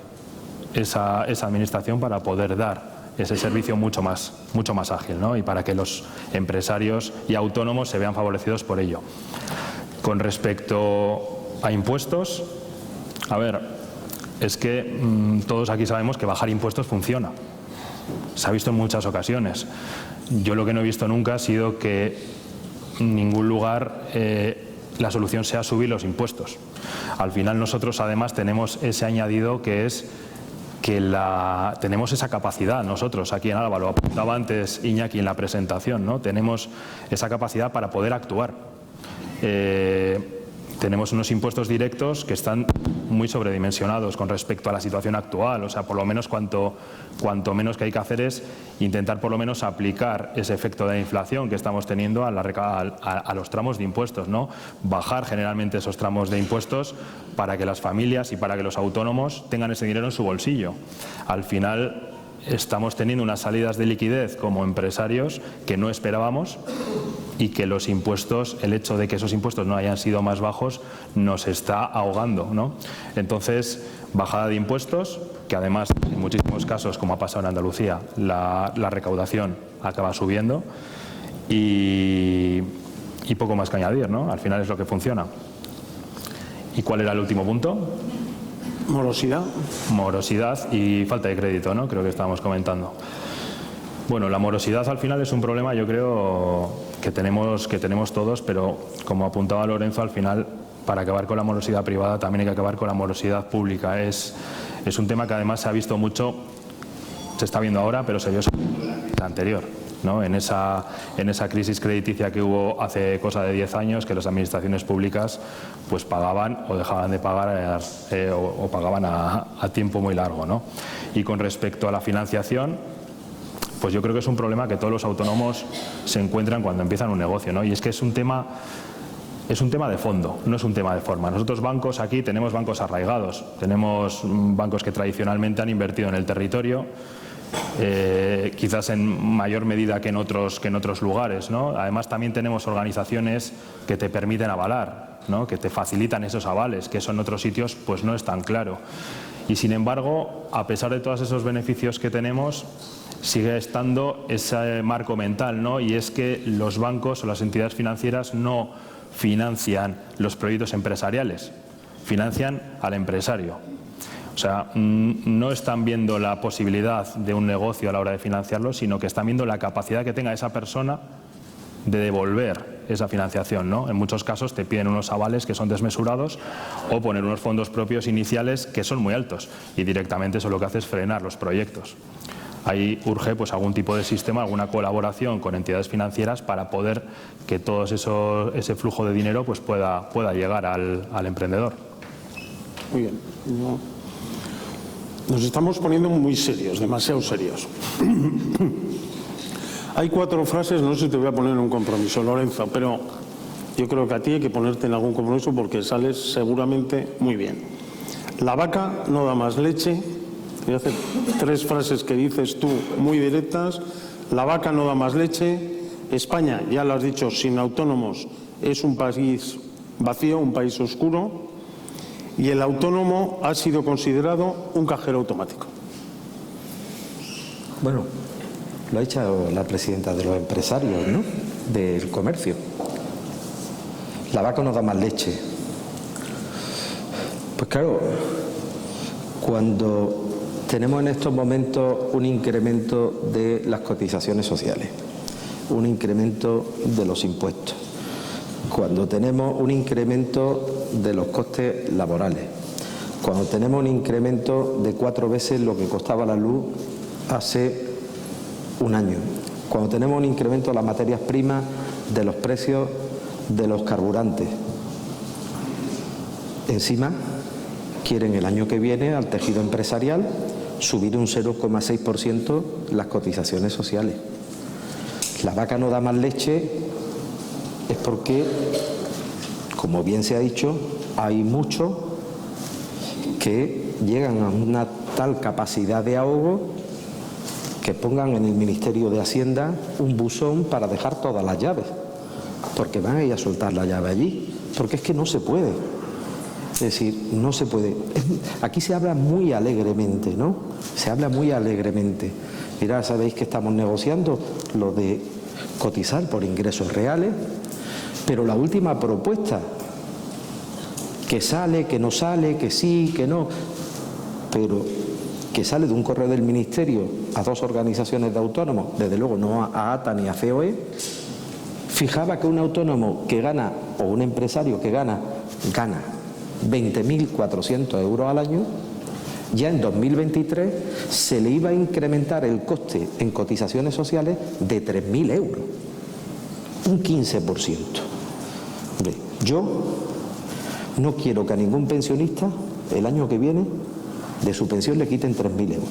esa administración para poder dar ese servicio mucho más ágil, ¿no? Y para que los empresarios y autónomos se vean favorecidos por ello. Con respecto a impuestos, a ver, es que todos aquí sabemos que bajar impuestos funciona. Se ha visto en muchas ocasiones. Yo lo que no he visto nunca ha sido que en ningún lugar la solución sea subir los impuestos. Al final nosotros además tenemos ese añadido que es que tenemos esa capacidad nosotros aquí en Álava, lo apuntaba antes Iñaki en la presentación, ¿no? Tenemos esa capacidad para poder actuar. Tenemos unos impuestos directos que están muy sobredimensionados con respecto a la situación actual. O sea, por lo menos cuanto menos que hay que hacer es intentar por lo menos aplicar ese efecto de inflación que estamos teniendo a los tramos de impuestos, ¿no? Bajar generalmente esos tramos de impuestos para que las familias y para que los autónomos tengan ese dinero en su bolsillo. Al final estamos teniendo unas salidas de liquidez como empresarios que no esperábamos y que los impuestos, el hecho de que esos impuestos no hayan sido más bajos, nos está ahogando, ¿no? Entonces, bajada de impuestos, que además en muchísimos casos, como ha pasado en Andalucía, la recaudación acaba subiendo y poco más que añadir, ¿no? Al final es lo que funciona. ¿Y cuál era el último punto? Morosidad. Morosidad y falta de crédito, ¿no? Creo que estábamos comentando. Bueno, la morosidad al final es un problema, yo creo, que tenemos todos, pero como apuntaba Lorenzo, al final, para acabar con la morosidad privada también hay que acabar con la morosidad pública. Es un tema que además se ha visto mucho, se está viendo ahora, pero se vio en la anterior. ¿no? En esa crisis crediticia que hubo hace cosa de 10 años, que las administraciones públicas pues pagaban o dejaban de pagar o pagaban a tiempo muy largo, ¿no? Y con respecto a la financiación, pues yo creo que es un problema que todos los autónomos se encuentran cuando empiezan un negocio, ¿no? Y es que es un tema de fondo, no es un tema de forma. Nosotros bancos aquí tenemos bancos arraigados, tenemos bancos que tradicionalmente han invertido en el territorio, quizás en mayor medida que en otros lugares, ¿no? Además también tenemos organizaciones que te permiten avalar, ¿no? Que te facilitan esos avales, que eso en otros sitios pues no es tan claro. Y sin embargo, a pesar de todos esos beneficios que tenemos, sigue estando ese marco mental, ¿no? Y es que los bancos o las entidades financieras no financian los proyectos empresariales, financian al empresario. O sea, no están viendo la posibilidad de un negocio a la hora de financiarlo, sino que están viendo la capacidad que tenga esa persona de devolver esa financiación, ¿no? En muchos casos te piden unos avales que son desmesurados o poner unos fondos propios iniciales que son muy altos y directamente eso lo que hace es frenar los proyectos. Ahí urge pues algún tipo de sistema, alguna colaboración con entidades financieras para poder que todo ese flujo de dinero pues pueda llegar al emprendedor. Muy bien. Nos estamos poniendo muy serios, demasiado serios. Hay 4 frases, no sé si te voy a poner en un compromiso, Lorenzo, pero yo creo que a ti hay que ponerte en algún compromiso porque sales seguramente muy bien. La vaca no da más leche. Voy a hacer 3 frases que dices tú muy directas. La vaca no da más leche. España, ya lo has dicho, sin autónomos es un país vacío, un país oscuro. Y el autónomo ha sido considerado un cajero automático. Bueno, lo ha dicho la presidenta de los empresarios, ¿no? Del comercio. La vaca no da más leche. Pues claro, cuando tenemos en estos momentos un incremento de las cotizaciones sociales, un incremento de los impuestos, cuando tenemos un incremento de los costes laborales, cuando tenemos un incremento de 4 veces lo que costaba la luz hace un año, cuando tenemos un incremento de las materias primas, de los precios de los carburantes, encima quieren el año que viene al tejido empresarial subir un 0,6% las cotizaciones sociales. La vaca no da más leche es porque, como bien se ha dicho, hay muchos que llegan a una tal capacidad de ahogo que pongan en el Ministerio de Hacienda un buzón para dejar todas las llaves, porque van a ir a soltar la llave allí, porque es que no se puede. Es decir, no se puede. Aquí se habla muy alegremente, ¿no? Se habla muy alegremente. Mirad, sabéis que estamos negociando lo de cotizar por ingresos reales, pero la última propuesta, que sale, que no sale, que sí, que no, pero que sale de un correo del Ministerio a 2 organizaciones de autónomos, desde luego no a ATA ni a COE, fijaba que un autónomo que gana, o un empresario que gana 20.400 euros al año, ya en 2023 se le iba a incrementar el coste en cotizaciones sociales de 3.000 euros, un 15%. Hombre, yo no quiero que a ningún pensionista el año que viene de su pensión le quiten 3.000 euros.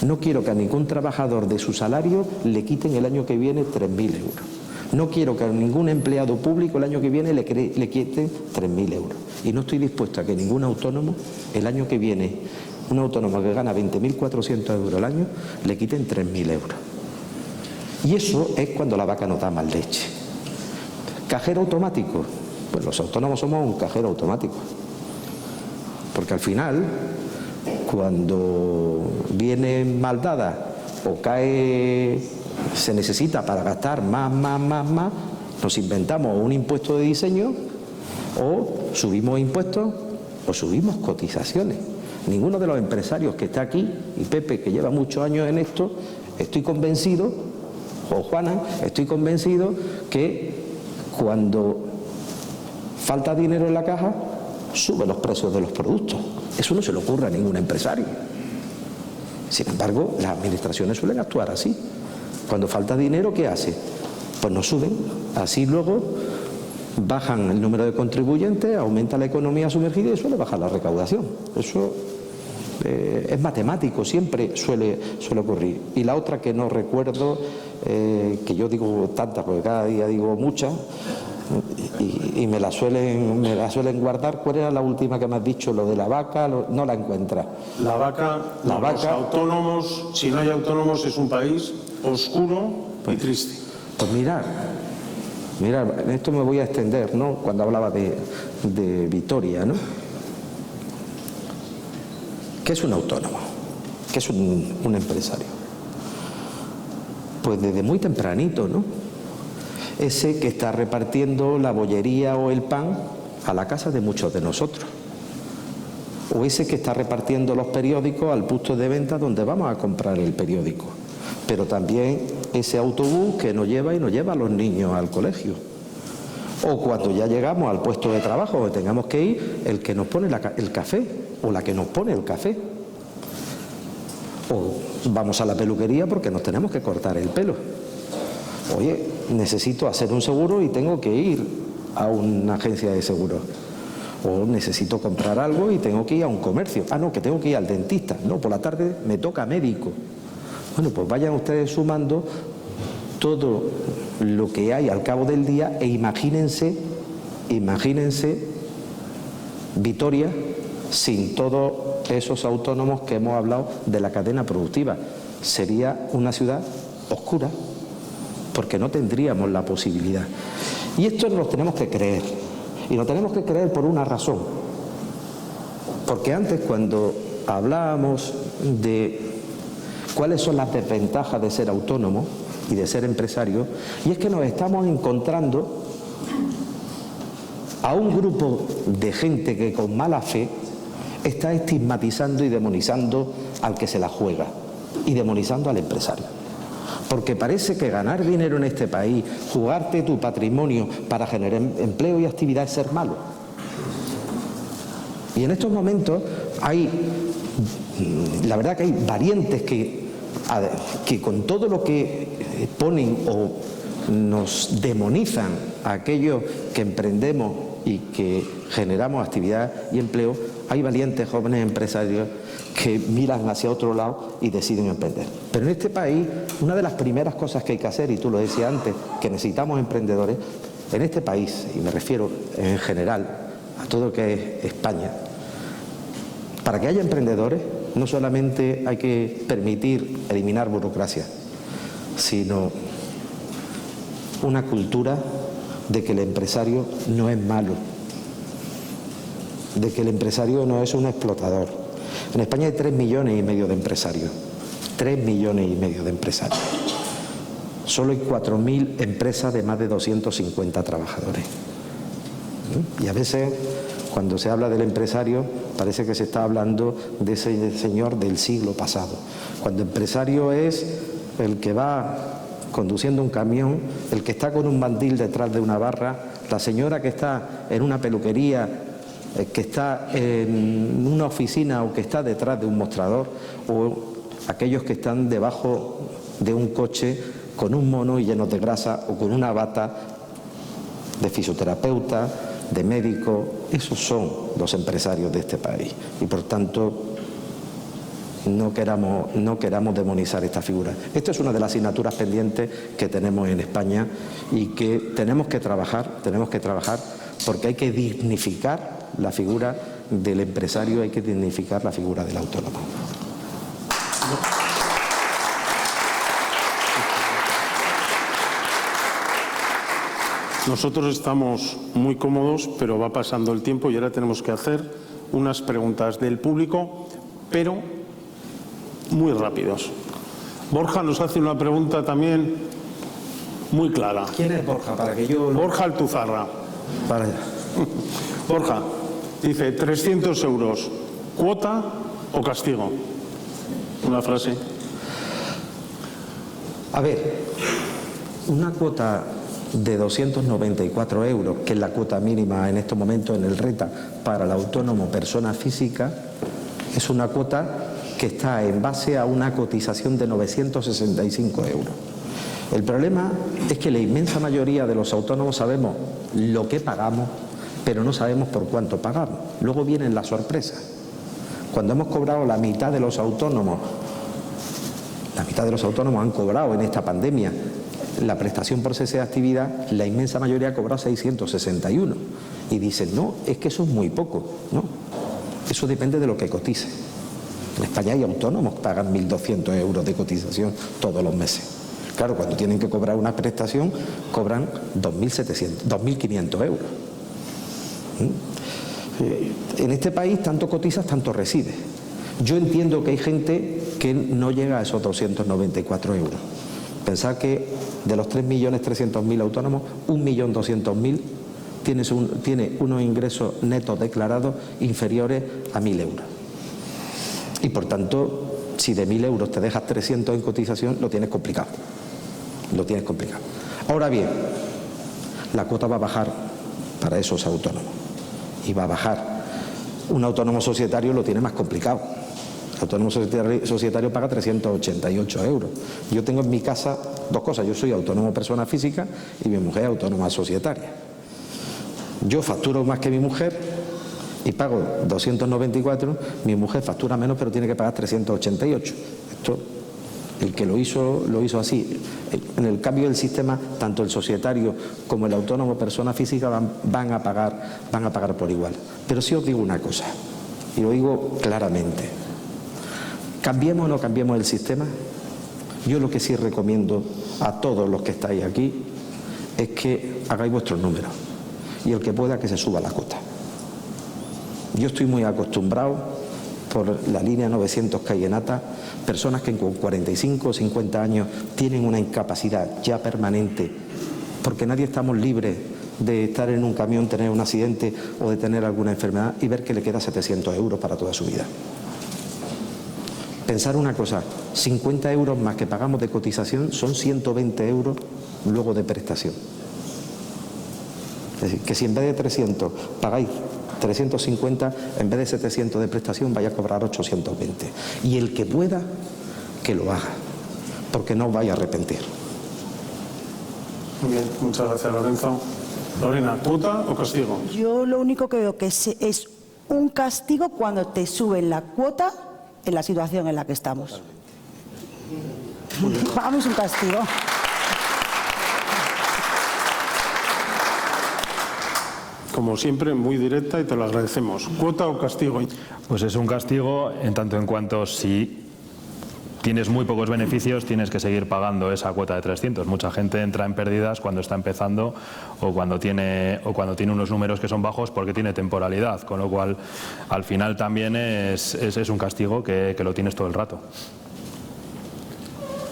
No quiero que a ningún trabajador de su salario le quiten el año que viene 3.000 euros. No quiero que a ningún empleado público el año que viene le quiten 3.000 euros. Y no estoy dispuesto a que ningún autónomo, el año que viene, un autónomo que gana 20.400 euros al año, le quiten 3.000 euros. Y eso es cuando la vaca no da más leche. ¿Cajero automático? Pues los autónomos somos un cajero automático. Porque al final, cuando viene mal dada o cae, se necesita para gastar más, nos inventamos un impuesto de diseño o subimos impuestos o subimos cotizaciones. Ninguno de los empresarios que está aquí, y Pepe, que lleva muchos años en esto, estoy convencido, o Juana, estoy convencido que cuando falta dinero en la caja, sube los precios de los productos. Eso no se le ocurre a ningún empresario. Sin embargo, las administraciones suelen actuar así. Cuando falta dinero, ¿qué hace? Pues nos suben. Así luego bajan el número de contribuyentes, aumenta la economía sumergida y suele bajar la recaudación. Eso es matemático, siempre suele ocurrir. Y la otra que no recuerdo, que yo digo tantas, porque cada día digo muchas, y me la suelen guardar. ¿Cuál era la última que me has dicho? Lo de la vaca, no la encuentras. La vaca, los autónomos, si no hay autónomos es un país oscuro y triste. Pues mirad, en esto me voy a extender, ¿no? Cuando hablaba de Vitoria, ¿no? ¿Qué es un autónomo? ¿Qué es un empresario? Pues desde muy tempranito, ¿no? Ese que está repartiendo la bollería o el pan a la casa de muchos de nosotros. O ese que está repartiendo los periódicos al punto de venta donde vamos a comprar el periódico. Pero también ese autobús que nos lleva a los niños al colegio. O cuando ya llegamos al puesto de trabajo donde tengamos que ir, el que nos pone el café o la que nos pone el café. O vamos a la peluquería porque nos tenemos que cortar el pelo. Oye, necesito hacer un seguro y tengo que ir a una agencia de seguros. O necesito comprar algo y tengo que ir a un comercio. Ah, no, que tengo que ir al dentista. No, por la tarde me toca médico. Bueno, pues vayan ustedes sumando todo lo que hay al cabo del día e imagínense Vitoria sin todos esos autónomos que hemos hablado de la cadena productiva. Sería una ciudad oscura porque no tendríamos la posibilidad. Y esto nos lo tenemos que creer. Y lo tenemos que creer por una razón. Porque antes, cuando hablábamos de cuáles son las desventajas de ser autónomo y de ser empresario, y es que nos estamos encontrando a un grupo de gente que con mala fe está estigmatizando y demonizando al que se la juega y demonizando al empresario. Porque parece que ganar dinero en este país, jugarte tu patrimonio para generar empleo y actividad es ser malo. Y en estos momentos la verdad que hay valientes que con todo lo que ponen o nos demonizan a aquellos que emprendemos y que generamos actividad y empleo, hay valientes jóvenes empresarios que miran hacia otro lado y deciden emprender. Pero en este país, una de las primeras cosas que hay que hacer, y tú lo decías antes, que necesitamos emprendedores, en este país, y me refiero en general a todo lo que es España, para que haya emprendedores, no solamente hay que permitir eliminar burocracia, sino una cultura de que el empresario no es malo, de que el empresario no es un explotador. En España hay 3,5 millones de empresarios. 3,5 millones de empresarios. Solo hay 4.000 empresas de más de 250 trabajadores. Y a veces, cuando se habla del empresario, parece que se está hablando de ese señor del siglo pasado. Cuando empresario es el que va conduciendo un camión, el que está con un mandil detrás de una barra, la señora que está en una peluquería, que está en una oficina o que está detrás de un mostrador, o aquellos que están debajo de un coche con un mono y llenos de grasa o con una bata de fisioterapeuta, de médico. Esos son los empresarios de este país y por tanto no queramos demonizar esta figura. Esto es una de las asignaturas pendientes que tenemos en España y que tenemos que trabajar porque hay que dignificar la figura del empresario, hay que dignificar la figura del autónomo. Nosotros estamos muy cómodos, pero va pasando el tiempo y ahora tenemos que hacer unas preguntas del público, pero muy rápidos. Borja nos hace una pregunta también muy clara. ¿Quién es Borja? Para que yo... Borja Altuzarra. Para... Borja, dice 300 euros, ¿cuota o castigo? Una frase. A ver, una cuota de 294 euros, que es la cuota mínima en estos momentos en el RETA para el autónomo persona física, es una cuota que está en base a una cotización de 965 euros. El problema es que la inmensa mayoría de los autónomos sabemos lo que pagamos, pero no sabemos por cuánto pagamos. Luego vienen las sorpresas. Cuando hemos cobrado la mitad de los autónomos han cobrado en esta pandemia la prestación por cese de actividad, la inmensa mayoría ha cobrado 661. Y dicen, no, es que eso es muy poco. No, eso depende de lo que cotice. En España hay autónomos que pagan 1.200 euros de cotización todos los meses. Claro, cuando tienen que cobrar una prestación, cobran 2.500 euros. En este país tanto cotizas, tanto recibes. Yo entiendo que hay gente que no llega a esos 294 euros. Pensad que de los 3.300.000 autónomos, 1.200.000 tiene unos ingresos netos declarados inferiores a 1.000 euros. Y por tanto, si de 1.000 euros te dejas 300 en cotización, lo tienes complicado. Ahora bien, la cuota va a bajar para esos autónomos. Y va a bajar. Un autónomo societario lo tiene más complicado. El autónomo societario paga 388 euros. Yo tengo en mi casa dos cosas. Yo soy autónomo persona física y mi mujer es autónoma societaria. Yo facturo más que mi mujer y pago 294. Mi mujer factura menos pero tiene que pagar 388. Esto, el que lo hizo así. En el cambio del sistema, tanto el societario como el autónomo persona física van a pagar por igual. Pero sí os digo una cosa, y lo digo claramente. ¿Cambiemos o no cambiemos el sistema? Yo lo que sí recomiendo a todos los que estáis aquí es que hagáis vuestros números y el que pueda que se suba la cuota. Yo estoy muy acostumbrado por la línea 900 que hay en ATA, personas que con 45 o 50 años tienen una incapacidad ya permanente, porque nadie estamos libres de estar en un camión, tener un accidente o de tener alguna enfermedad y ver que le queda 700 euros para toda su vida. Pensar una cosa, 50 euros más que pagamos de cotización son 120 euros luego de prestación. Es decir, que si en vez de 300 pagáis 350, en vez de 700 de prestación vaya a cobrar 820. Y el que pueda, que lo haga, porque no os vaya a arrepentir. Muy bien, muchas gracias, Lorenzo. Lorena, ¿cuota o castigo? Yo lo único que veo que es un castigo cuando te suben la cuota en la situación en la que estamos. Hagamos un castigo. Como siempre, muy directa y te lo agradecemos. ¿Cuota o castigo? Pues es un castigo en tanto en cuanto si tienes muy pocos beneficios tienes que seguir pagando esa cuota de 300. Mucha gente entra en pérdidas cuando está empezando o cuando tiene unos números que son bajos porque tiene temporalidad, con lo cual al final también es un castigo que lo tienes todo el rato.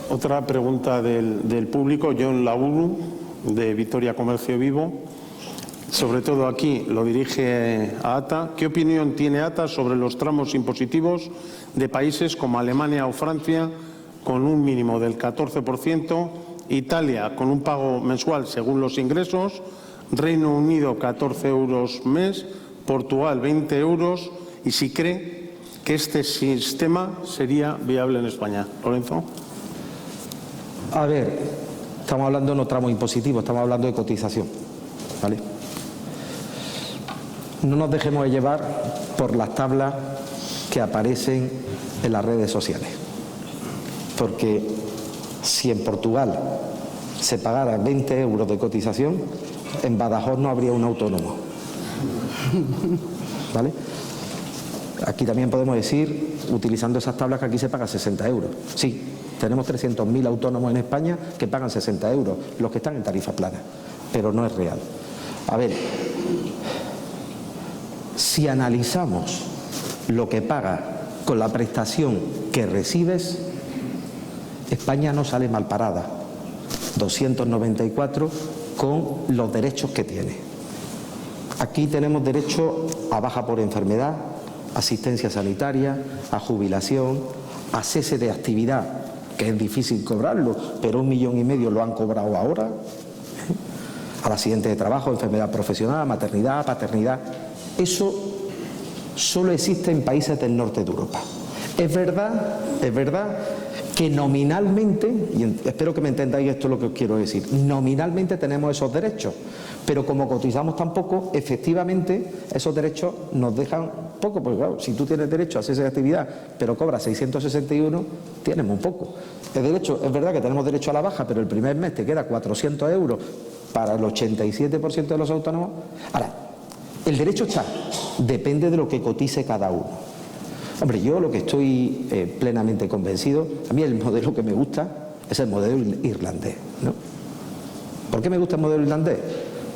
Otra pregunta del público, John Lauru, de Vitoria Comercio Vivo. Sobre todo aquí lo dirige a ATA. ¿Qué opinión tiene ATA sobre los tramos impositivos de países como Alemania o Francia con un mínimo del 14%, Italia con un pago mensual según los ingresos, Reino Unido 14 euros mes, Portugal 20 euros y si cree que este sistema sería viable en España? Lorenzo. A ver, estamos hablando no tramos impositivos, estamos hablando de cotización, ¿vale? No nos dejemos de llevar por las tablas que aparecen en las redes sociales. Porque si en Portugal se pagara 20 euros de cotización, en Badajoz no habría un autónomo. ¿Vale? Aquí también podemos decir, utilizando esas tablas, que aquí se paga 60 euros. Sí, tenemos 300.000 autónomos en España que pagan 60 euros, los que están en tarifa plana. Pero no es real. A ver, si analizamos lo que paga con la prestación que recibes, España no sale mal parada. 294 con los derechos que tiene. Aquí tenemos derecho a baja por enfermedad, asistencia sanitaria, a jubilación, a cese de actividad, que es difícil cobrarlo, pero 1,5 millones lo han cobrado ahora, al accidente de trabajo, enfermedad profesional, maternidad, paternidad. Eso solo existe en países del norte de Europa. Es verdad que nominalmente, y espero que me entendáis esto lo que os quiero decir, nominalmente tenemos esos derechos, pero como cotizamos tan poco, efectivamente esos derechos nos dejan poco, porque claro, si tú tienes derecho a hacer esa actividad, pero cobras 661, tienes muy poco. Es verdad que tenemos derecho a la baja, pero el primer mes te queda 400 euros para el 87% de los autónomos. Ahora, el derecho está, depende de lo que cotice cada uno. Hombre, yo lo que estoy plenamente convencido, a mí el modelo que me gusta es el modelo irlandés, ¿no? ¿Por qué me gusta el modelo irlandés?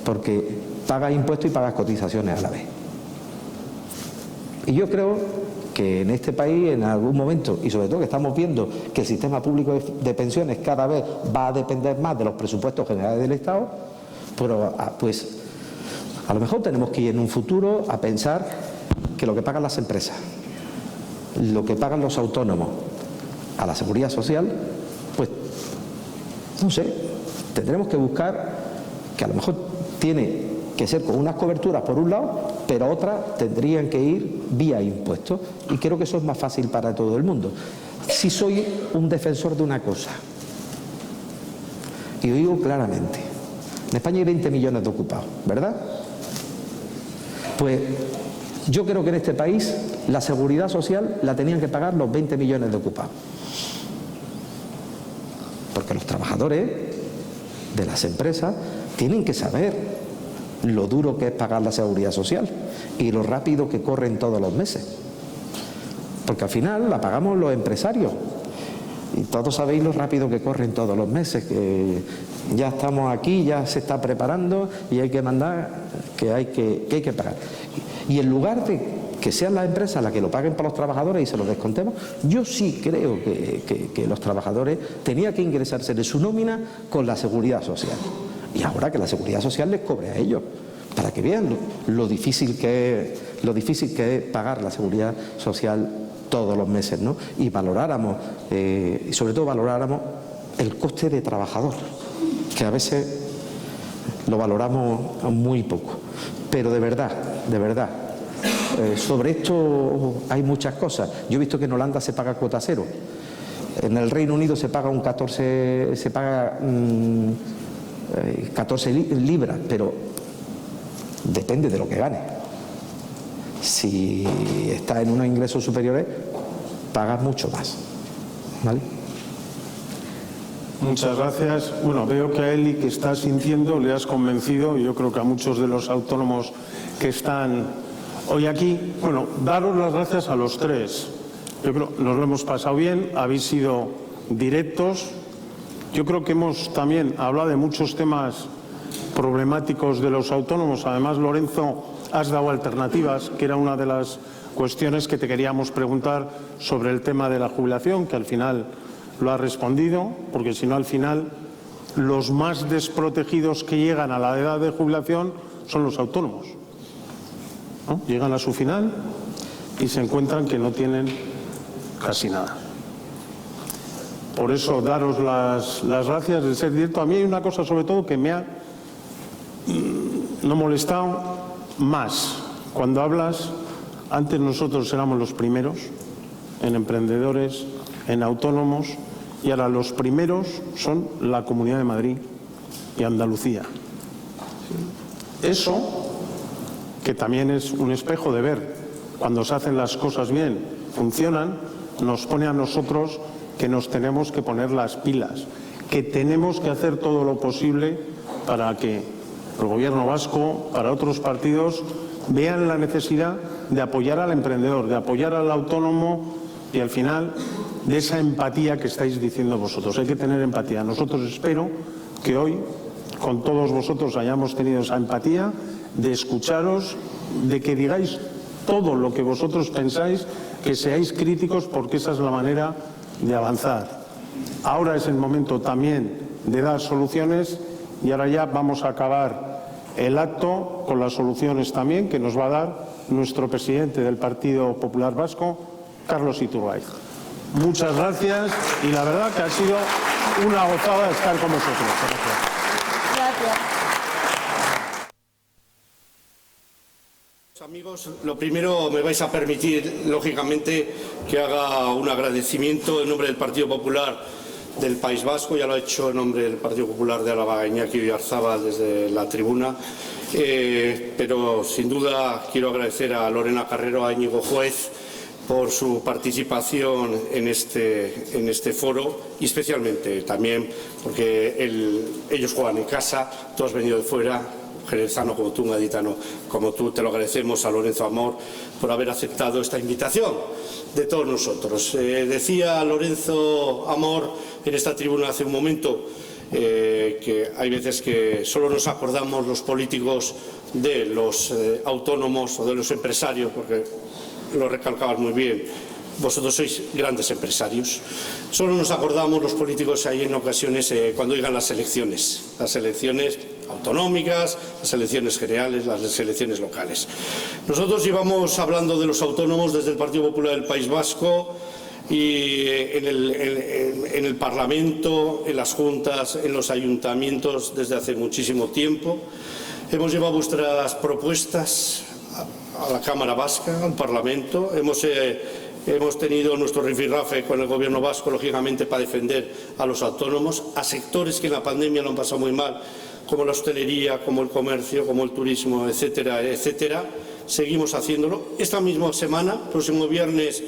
Porque pagas impuestos y pagas cotizaciones a la vez. Y yo creo que en este país, en algún momento, y sobre todo que estamos viendo que el sistema público de pensiones cada vez va a depender más de los presupuestos generales del Estado, pero pues a lo mejor tenemos que ir en un futuro a pensar que lo que pagan las empresas, lo que pagan los autónomos a la seguridad social, pues no sé, tendremos que buscar que a lo mejor tiene que ser con unas coberturas por un lado, pero otras tendrían que ir vía impuestos, y creo que eso es más fácil para todo el mundo. Si soy un defensor de una cosa, y lo digo claramente, en España hay 20 millones de ocupados, ¿verdad? Pues yo creo que en este país la seguridad social la tenían que pagar los 20 millones de ocupados. Porque los trabajadores de las empresas tienen que saber lo duro que es pagar la seguridad social y lo rápido que corren todos los meses. Porque al final la pagamos los empresarios. Y todos sabéis lo rápido que corren todos los meses, que ya estamos aquí, ya se está preparando y hay que mandar que hay que pagar. Y en lugar de que sean las empresas las que lo paguen para los trabajadores y se los descontemos, yo sí creo que los trabajadores tenían que ingresarse de su nómina con la seguridad social. Y ahora que la seguridad social les cobre a ellos, para que vean lo difícil que es pagar la seguridad social todos los meses, ¿no? Y valoráramos, y sobre todo valoráramos el coste de trabajador, que a veces lo valoramos muy poco. Pero de verdad, sobre esto hay muchas cosas. Yo he visto que en Holanda se paga cuota cero, en el Reino Unido se paga 14 libras, pero depende de lo que gane. Si estás en unos ingresos superiores, pagas mucho más, ¿vale? Muchas gracias. Bueno, veo que a Eli, que está sintiendo, le has convencido. Yo creo que a muchos de los autónomos que están hoy aquí, bueno, daros las gracias a los tres. Yo creo que nos lo hemos pasado bien, habéis sido directos. Yo creo que hemos también hablado de muchos temas problemáticos de los autónomos. Además, Lorenzo, has dado alternativas, que era una de las cuestiones que te queríamos preguntar sobre el tema de la jubilación, que al final lo has respondido, porque si no, al final los más desprotegidos que llegan a la edad de jubilación son los autónomos, ¿no? Llegan a su final y se encuentran que no tienen casi nada. Por eso, daros las gracias de ser directo. A mí hay una cosa sobre todo que me ha no molestado más. Cuando hablas, antes nosotros éramos los primeros en emprendedores, en autónomos, y ahora los primeros son la Comunidad de Madrid y Andalucía. Eso, que también es un espejo de ver cuando se hacen las cosas bien, funcionan, nos pone a nosotros que nos tenemos que poner las pilas, que tenemos que hacer todo lo posible para que el gobierno vasco, para otros partidos, vean la necesidad de apoyar al emprendedor, de apoyar al autónomo y al final de esa empatía que estáis diciendo vosotros. Hay que tener empatía. Nosotros espero que hoy con todos vosotros hayamos tenido esa empatía de escucharos, de que digáis todo lo que vosotros pensáis, que seáis críticos, porque esa es la manera de avanzar. Ahora es el momento también de dar soluciones y ahora ya vamos a acabar el acto con las soluciones también que nos va a dar nuestro presidente del Partido Popular Vasco, Carlos Iturgaiz. Muchas gracias y la verdad que ha sido una gozada estar con vosotros. Gracias. Amigos, lo primero me vais a permitir, lógicamente, que haga un agradecimiento en nombre del Partido Popular del País Vasco, ya lo ha hecho en nombre del Partido Popular de Álava, Iñaki Oyarzábal, desde la tribuna, pero sin duda quiero agradecer a Lorena Carrero, a Íñigo Juez, por su participación en este foro y especialmente también porque ellos juegan en casa, tú has venido de fuera, jerezano como tú, un gaditano como tú, te lo agradecemos a Lorenzo Amor por haber aceptado esta invitación de todos nosotros. Decía Lorenzo Amor en esta tribuna hace un momento que hay veces que solo nos acordamos los políticos de los autónomos o de los empresarios, porque lo recalcabas muy bien, vosotros sois grandes empresarios. Solo nos acordamos los políticos ahí en ocasiones cuando llegan las elecciones autonómicas, las elecciones generales, las elecciones locales. Nosotros llevamos hablando de los autónomos desde el Partido Popular del País Vasco y en el Parlamento, en las juntas, en los ayuntamientos desde hace muchísimo tiempo. Hemos llevado vuestras propuestas a la Cámara Vasca, al Parlamento. Hemos tenido nuestro rifirrafe con el Gobierno vasco, lógicamente, para defender a los autónomos, a sectores que en la pandemia lo han pasado muy mal, como la hostelería, como el comercio, como el turismo, etcétera, etcétera. Seguimos haciéndolo. Esta misma semana, próximo viernes,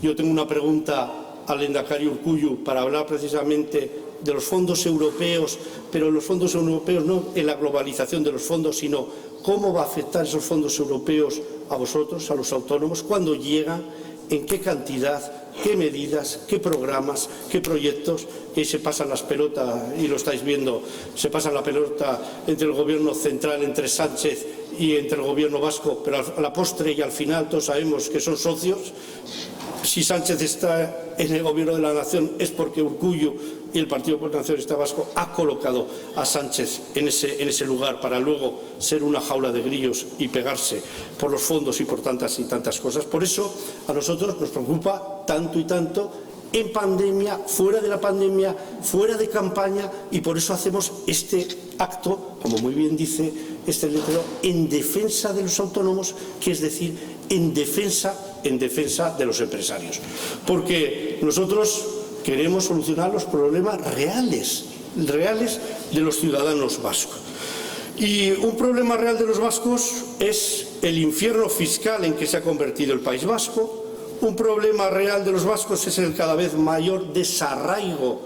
yo tengo una pregunta al lehendakari Urkullu para hablar precisamente de los fondos europeos, pero los fondos europeos no en la globalización de los fondos, sino cómo va a afectar esos fondos europeos a vosotros, a los autónomos, cuándo llegan, en qué cantidad, qué medidas, qué programas, qué proyectos. Y se pasan las pelotas, y lo estáis viendo, se pasan la pelota entre el Gobierno central, entre Sánchez y entre el Gobierno vasco, pero a la postre y al final todos sabemos que son socios. Si Sánchez está en el Gobierno de la Nación es porque Urkullu y el Partido Nacionalista Vasco ha colocado a Sánchez en ese lugar para luego ser una jaula de grillos y pegarse por los fondos y por tantas y tantas cosas. Por eso a nosotros nos preocupa tanto y tanto en pandemia, fuera de la pandemia, fuera de campaña, y por eso hacemos este acto, como muy bien dice este letrero, en defensa de los autónomos, que es decir, en defensa de los empresarios. Porque nosotros queremos solucionar los problemas reales de los ciudadanos vascos. Y un problema real de los vascos es el infierno fiscal en que se ha convertido el País Vasco. Un problema real de los vascos es el cada vez mayor desarraigo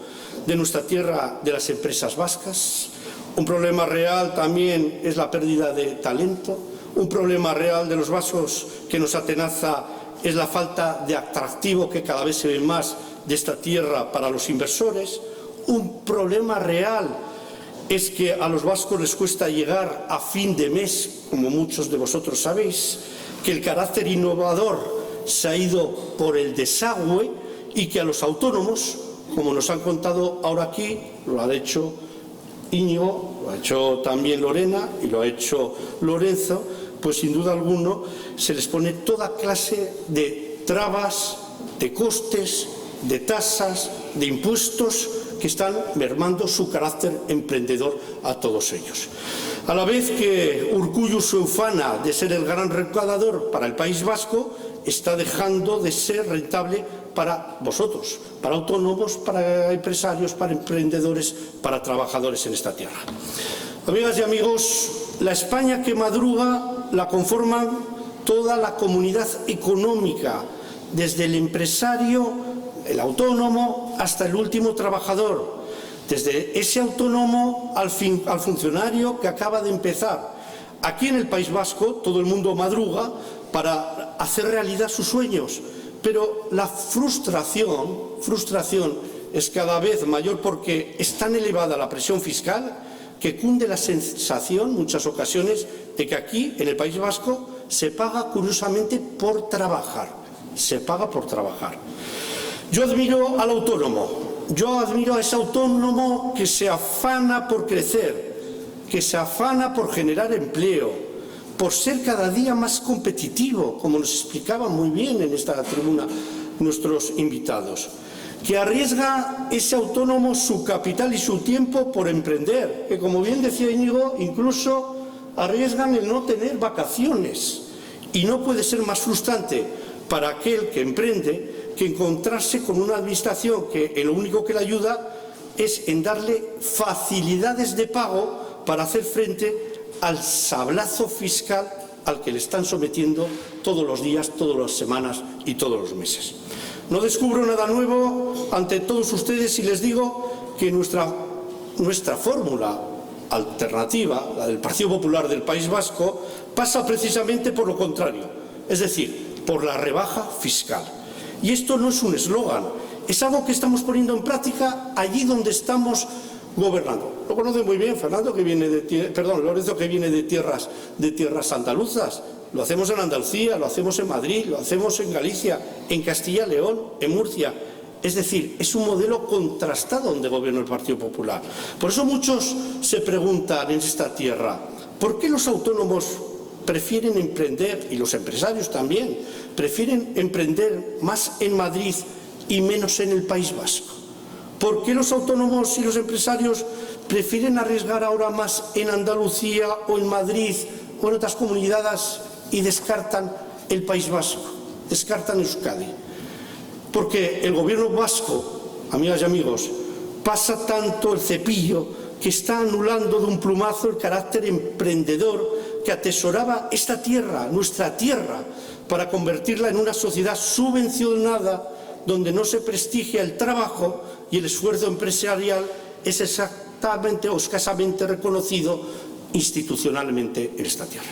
de nuestra tierra de las empresas vascas. Un problema real también es la pérdida de talento. Un problema real de los vascos que nos atenaza es la falta de atractivo que cada vez se ve más de esta tierra para los inversores. Un problema real es que a los vascos les cuesta llegar a fin de mes, como muchos de vosotros sabéis, que el carácter innovador se ha ido por el desagüe y que a los autónomos, como nos han contado ahora aquí, lo ha hecho Íñigo, lo ha hecho también Lorena y lo ha hecho Lorenzo, pues sin duda alguna se les pone toda clase de trabas, de costes, de tasas, de impuestos que están mermando su carácter emprendedor a todos ellos. A la vez que Urkullu se ufana de ser el gran recaudador para el País Vasco, está dejando de ser rentable para vosotros, para autónomos, para empresarios, para emprendedores, para trabajadores en esta tierra. Amigas y amigos, la España que madruga la conforman toda la comunidad económica, desde el empresario, el autónomo, hasta el último trabajador, desde ese autónomo al funcionario que acaba de empezar. Aquí en el País Vasco todo el mundo madruga para hacer realidad sus sueños, pero la frustración es cada vez mayor porque es tan elevada la presión fiscal que cunde la sensación, en muchas ocasiones, de que aquí, en el País Vasco, se paga curiosamente por trabajar. Se paga por trabajar. Yo admiro al autónomo. Yo admiro a ese autónomo que se afana por crecer, que se afana por generar empleo, por ser cada día más competitivo, como nos explicaban muy bien en esta tribuna nuestros invitados, que arriesga ese autónomo su capital y su tiempo por emprender, que como bien decía Íñigo, incluso arriesgan el no tener vacaciones Y no puede ser más frustrante para aquel que emprende que encontrarse con una administración que lo único que le ayuda es en darle facilidades de pago para hacer frente al sablazo fiscal al que le están sometiendo todos los días, todas las semanas y todos los meses. No descubro nada nuevo ante todos ustedes si les digo que nuestra fórmula alternativa, la del Partido Popular del País Vasco, pasa precisamente por lo contrario, es decir, por la rebaja fiscal. Y esto no es un eslogan, es algo que estamos poniendo en práctica allí donde estamos gobernando. Lo conoce muy bien Lorenzo, que viene de tierras andaluzas. Lo hacemos en Andalucía, lo hacemos en Madrid, lo hacemos en Galicia, en Castilla y León, en Murcia. Es decir, es un modelo contrastado donde gobierna el Partido Popular. Por eso muchos se preguntan en esta tierra, ¿por qué los autónomos prefieren emprender, y los empresarios también, prefieren emprender más en Madrid y menos en el País Vasco? ¿Por qué los autónomos y los empresarios prefieren arriesgar ahora más en Andalucía o en Madrid o en otras comunidades y descartan el País Vasco, descartan Euskadi? Porque el gobierno vasco, amigas y amigos, pasa tanto el cepillo que está anulando de un plumazo el carácter emprendedor que atesoraba esta tierra, nuestra tierra, para convertirla en una sociedad subvencionada donde no se prestigia el trabajo y el esfuerzo empresarial es exactamente o escasamente reconocido institucionalmente en esta tierra.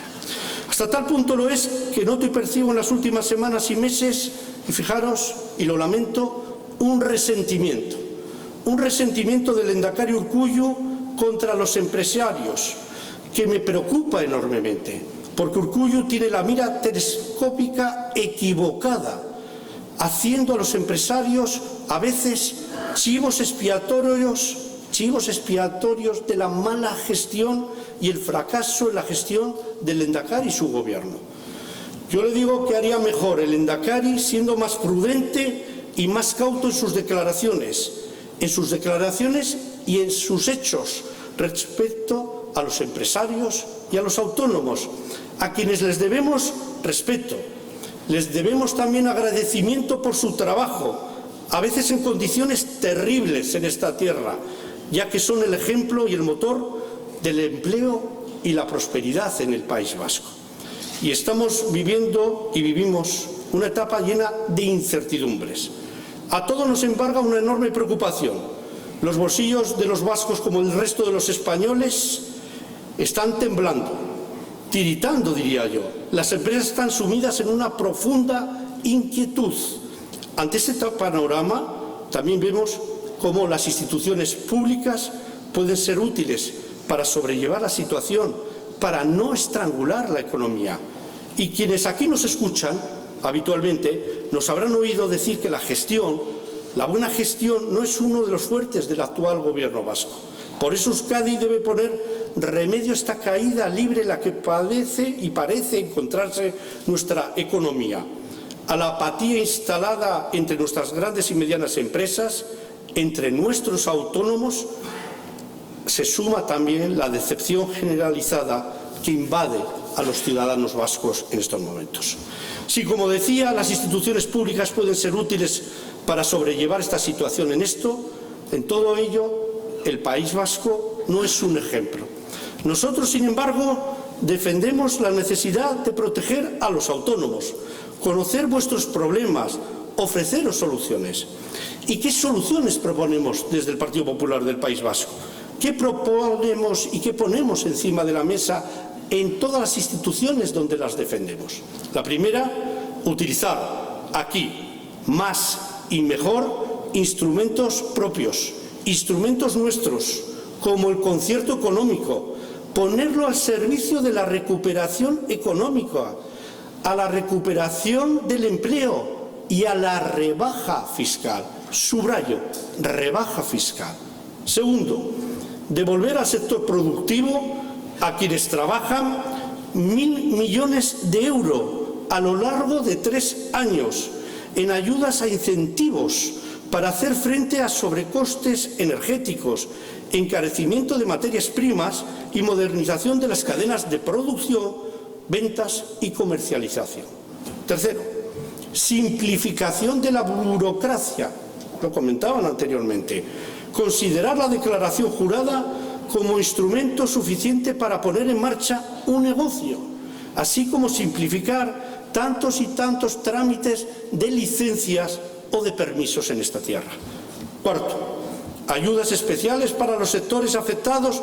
Hasta tal punto lo es que noto y percibo en las últimas semanas y meses, y fijaros, y lo lamento, un resentimiento del lehendakari Urkullu contra los empresarios, que me preocupa enormemente, porque Urkullu tiene la mira telescópica equivocada, haciendo a los empresarios a veces chivos expiatorios de la mala gestión y el fracaso en la gestión del lehendakari y su gobierno. Yo le digo que haría mejor el lehendakari siendo más prudente y más cauto en sus declaraciones y en sus hechos respecto a los empresarios y a los autónomos, a quienes les debemos respeto. Les debemos también agradecimiento por su trabajo, a veces en condiciones terribles en esta tierra, ya que son el ejemplo y el motor del empleo y la prosperidad en el País Vasco. Y estamos viviendo y vivimos una etapa llena de incertidumbres. A todos nos embarga una enorme preocupación. Los bolsillos de los vascos, como el resto de los españoles, están temblando, tiritando, diría yo. Las empresas están sumidas en una profunda inquietud. Ante este panorama, también vemos cómo las instituciones públicas pueden ser útiles para sobrellevar la situación, para no estrangular la economía. Y quienes aquí nos escuchan habitualmente nos habrán oído decir que la buena gestión no es uno de los fuertes del actual gobierno vasco. Por eso Euskadi debe poner remedio a esta caída libre en la que padece y parece encontrarse nuestra economía. A la apatía instalada entre nuestras grandes y medianas empresas, entre nuestros autónomos, se suma también la decepción generalizada que invade a los ciudadanos vascos en estos momentos. Si, como decía, las instituciones públicas pueden ser útiles para sobrellevar esta situación en todo ello, el País Vasco no es un ejemplo. Nosotros, sin embargo, defendemos la necesidad de proteger a los autónomos, conocer vuestros problemas, ofreceros soluciones. ¿Y qué soluciones proponemos desde el Partido Popular del País Vasco? ¿Qué proponemos y qué ponemos encima de la mesa en todas las instituciones donde las defendemos? La primera, utilizar aquí más y mejor instrumentos propios, instrumentos nuestros, como el concierto económico, ponerlo al servicio de la recuperación económica, a la recuperación del empleo y a la rebaja fiscal. Subrayo, rebaja fiscal. Segundo, devolver al sector productivo, a quienes trabajan, 1.000 millones de euros a lo largo de 3 años en ayudas a incentivos para hacer frente a sobrecostes energéticos, encarecimiento de materias primas y modernización de las cadenas de producción ventas y comercialización. Tercero, simplificación de la burocracia, lo comentaban anteriormente. Considerar la declaración jurada como instrumento suficiente para poner en marcha un negocio, así como simplificar tantos y tantos trámites de licencias o de permisos en esta tierra. Cuarto, ayudas especiales para los sectores afectados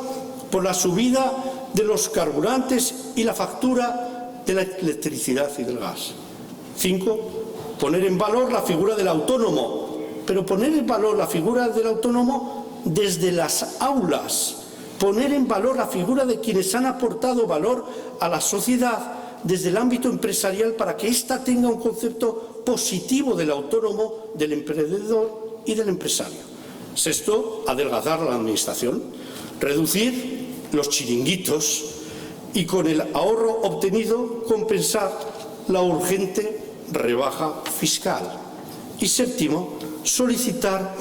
por la subida de los carburantes y la factura de la electricidad y del gas. 5. Poner en valor la figura del autónomo, pero poner en valor la figura del autónomo desde las aulas, poner en valor la figura de quienes han aportado valor a la sociedad desde el ámbito empresarial para que ésta tenga un concepto positivo del autónomo, del emprendedor y del empresario. Sexto, adelgazar la administración, reducir los chiringuitos y con el ahorro obtenido compensar la urgente rebaja fiscal. Y séptimo, solicitar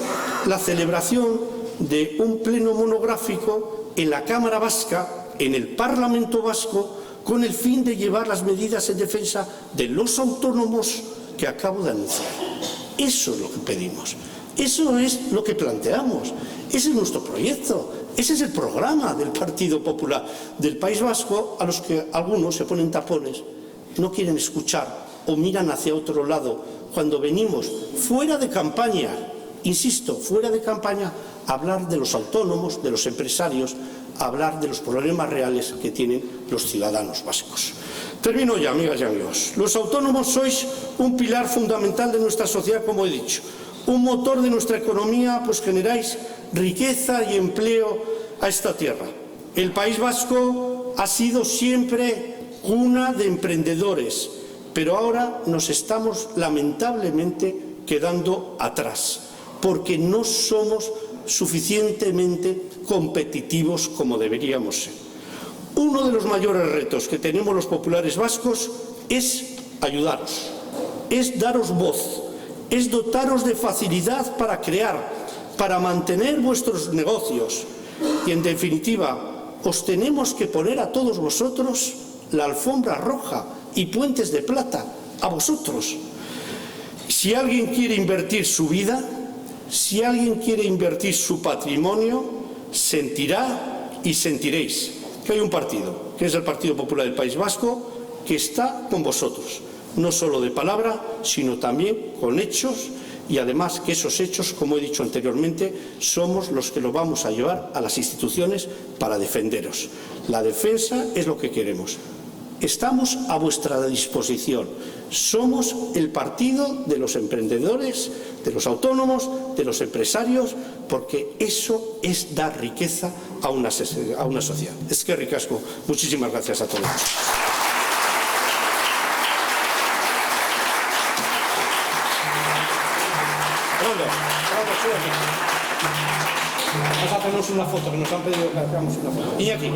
la celebración de un pleno monográfico en la Cámara Vasca, en el Parlamento Vasco, con el fin de llevar las medidas en defensa de los autónomos que acabo de anunciar. Eso es lo que pedimos, eso es lo que planteamos, ese es nuestro proyecto, ese es el programa del Partido Popular del País Vasco, a los que algunos se ponen tapones, no quieren escuchar o miran hacia otro lado cuando venimos fuera de campaña, insisto, fuera de campaña, a hablar de los autónomos, de los empresarios, a hablar de los problemas reales que tienen los ciudadanos vascos. Termino ya, amigas y amigos. Los autónomos sois un pilar fundamental de nuestra sociedad, como he dicho, un motor de nuestra economía, pues generáis riqueza y empleo a esta tierra. El País Vasco ha sido siempre cuna de emprendedores, pero ahora nos estamos lamentablemente quedando atrás, porque no somos suficientemente competitivos como deberíamos ser. Uno de los mayores retos que tenemos los populares vascos es ayudaros, es daros voz, es dotaros de facilidad para crear, para mantener vuestros negocios y, en definitiva, os tenemos que poner a todos vosotros la alfombra roja y puentes de plata, a vosotros. Si alguien quiere invertir su vida, si alguien quiere invertir su patrimonio, sentirá y sentiréis que hay un partido, que es el Partido Popular del País Vasco, que está con vosotros, no solo de palabra, sino también con hechos, y además que esos hechos, como he dicho anteriormente, somos los que lo vamos a llevar a las instituciones para defenderos. La defensa es lo que queremos. Estamos a vuestra disposición. Somos el partido de los emprendedores, de los autónomos, de los empresarios, porque eso es dar riqueza a una sociedad. Es que ricasco. Muchísimas gracias a todos. Vamos a hacernos una foto, que nos han pedido que hagamos una foto. Y aquí.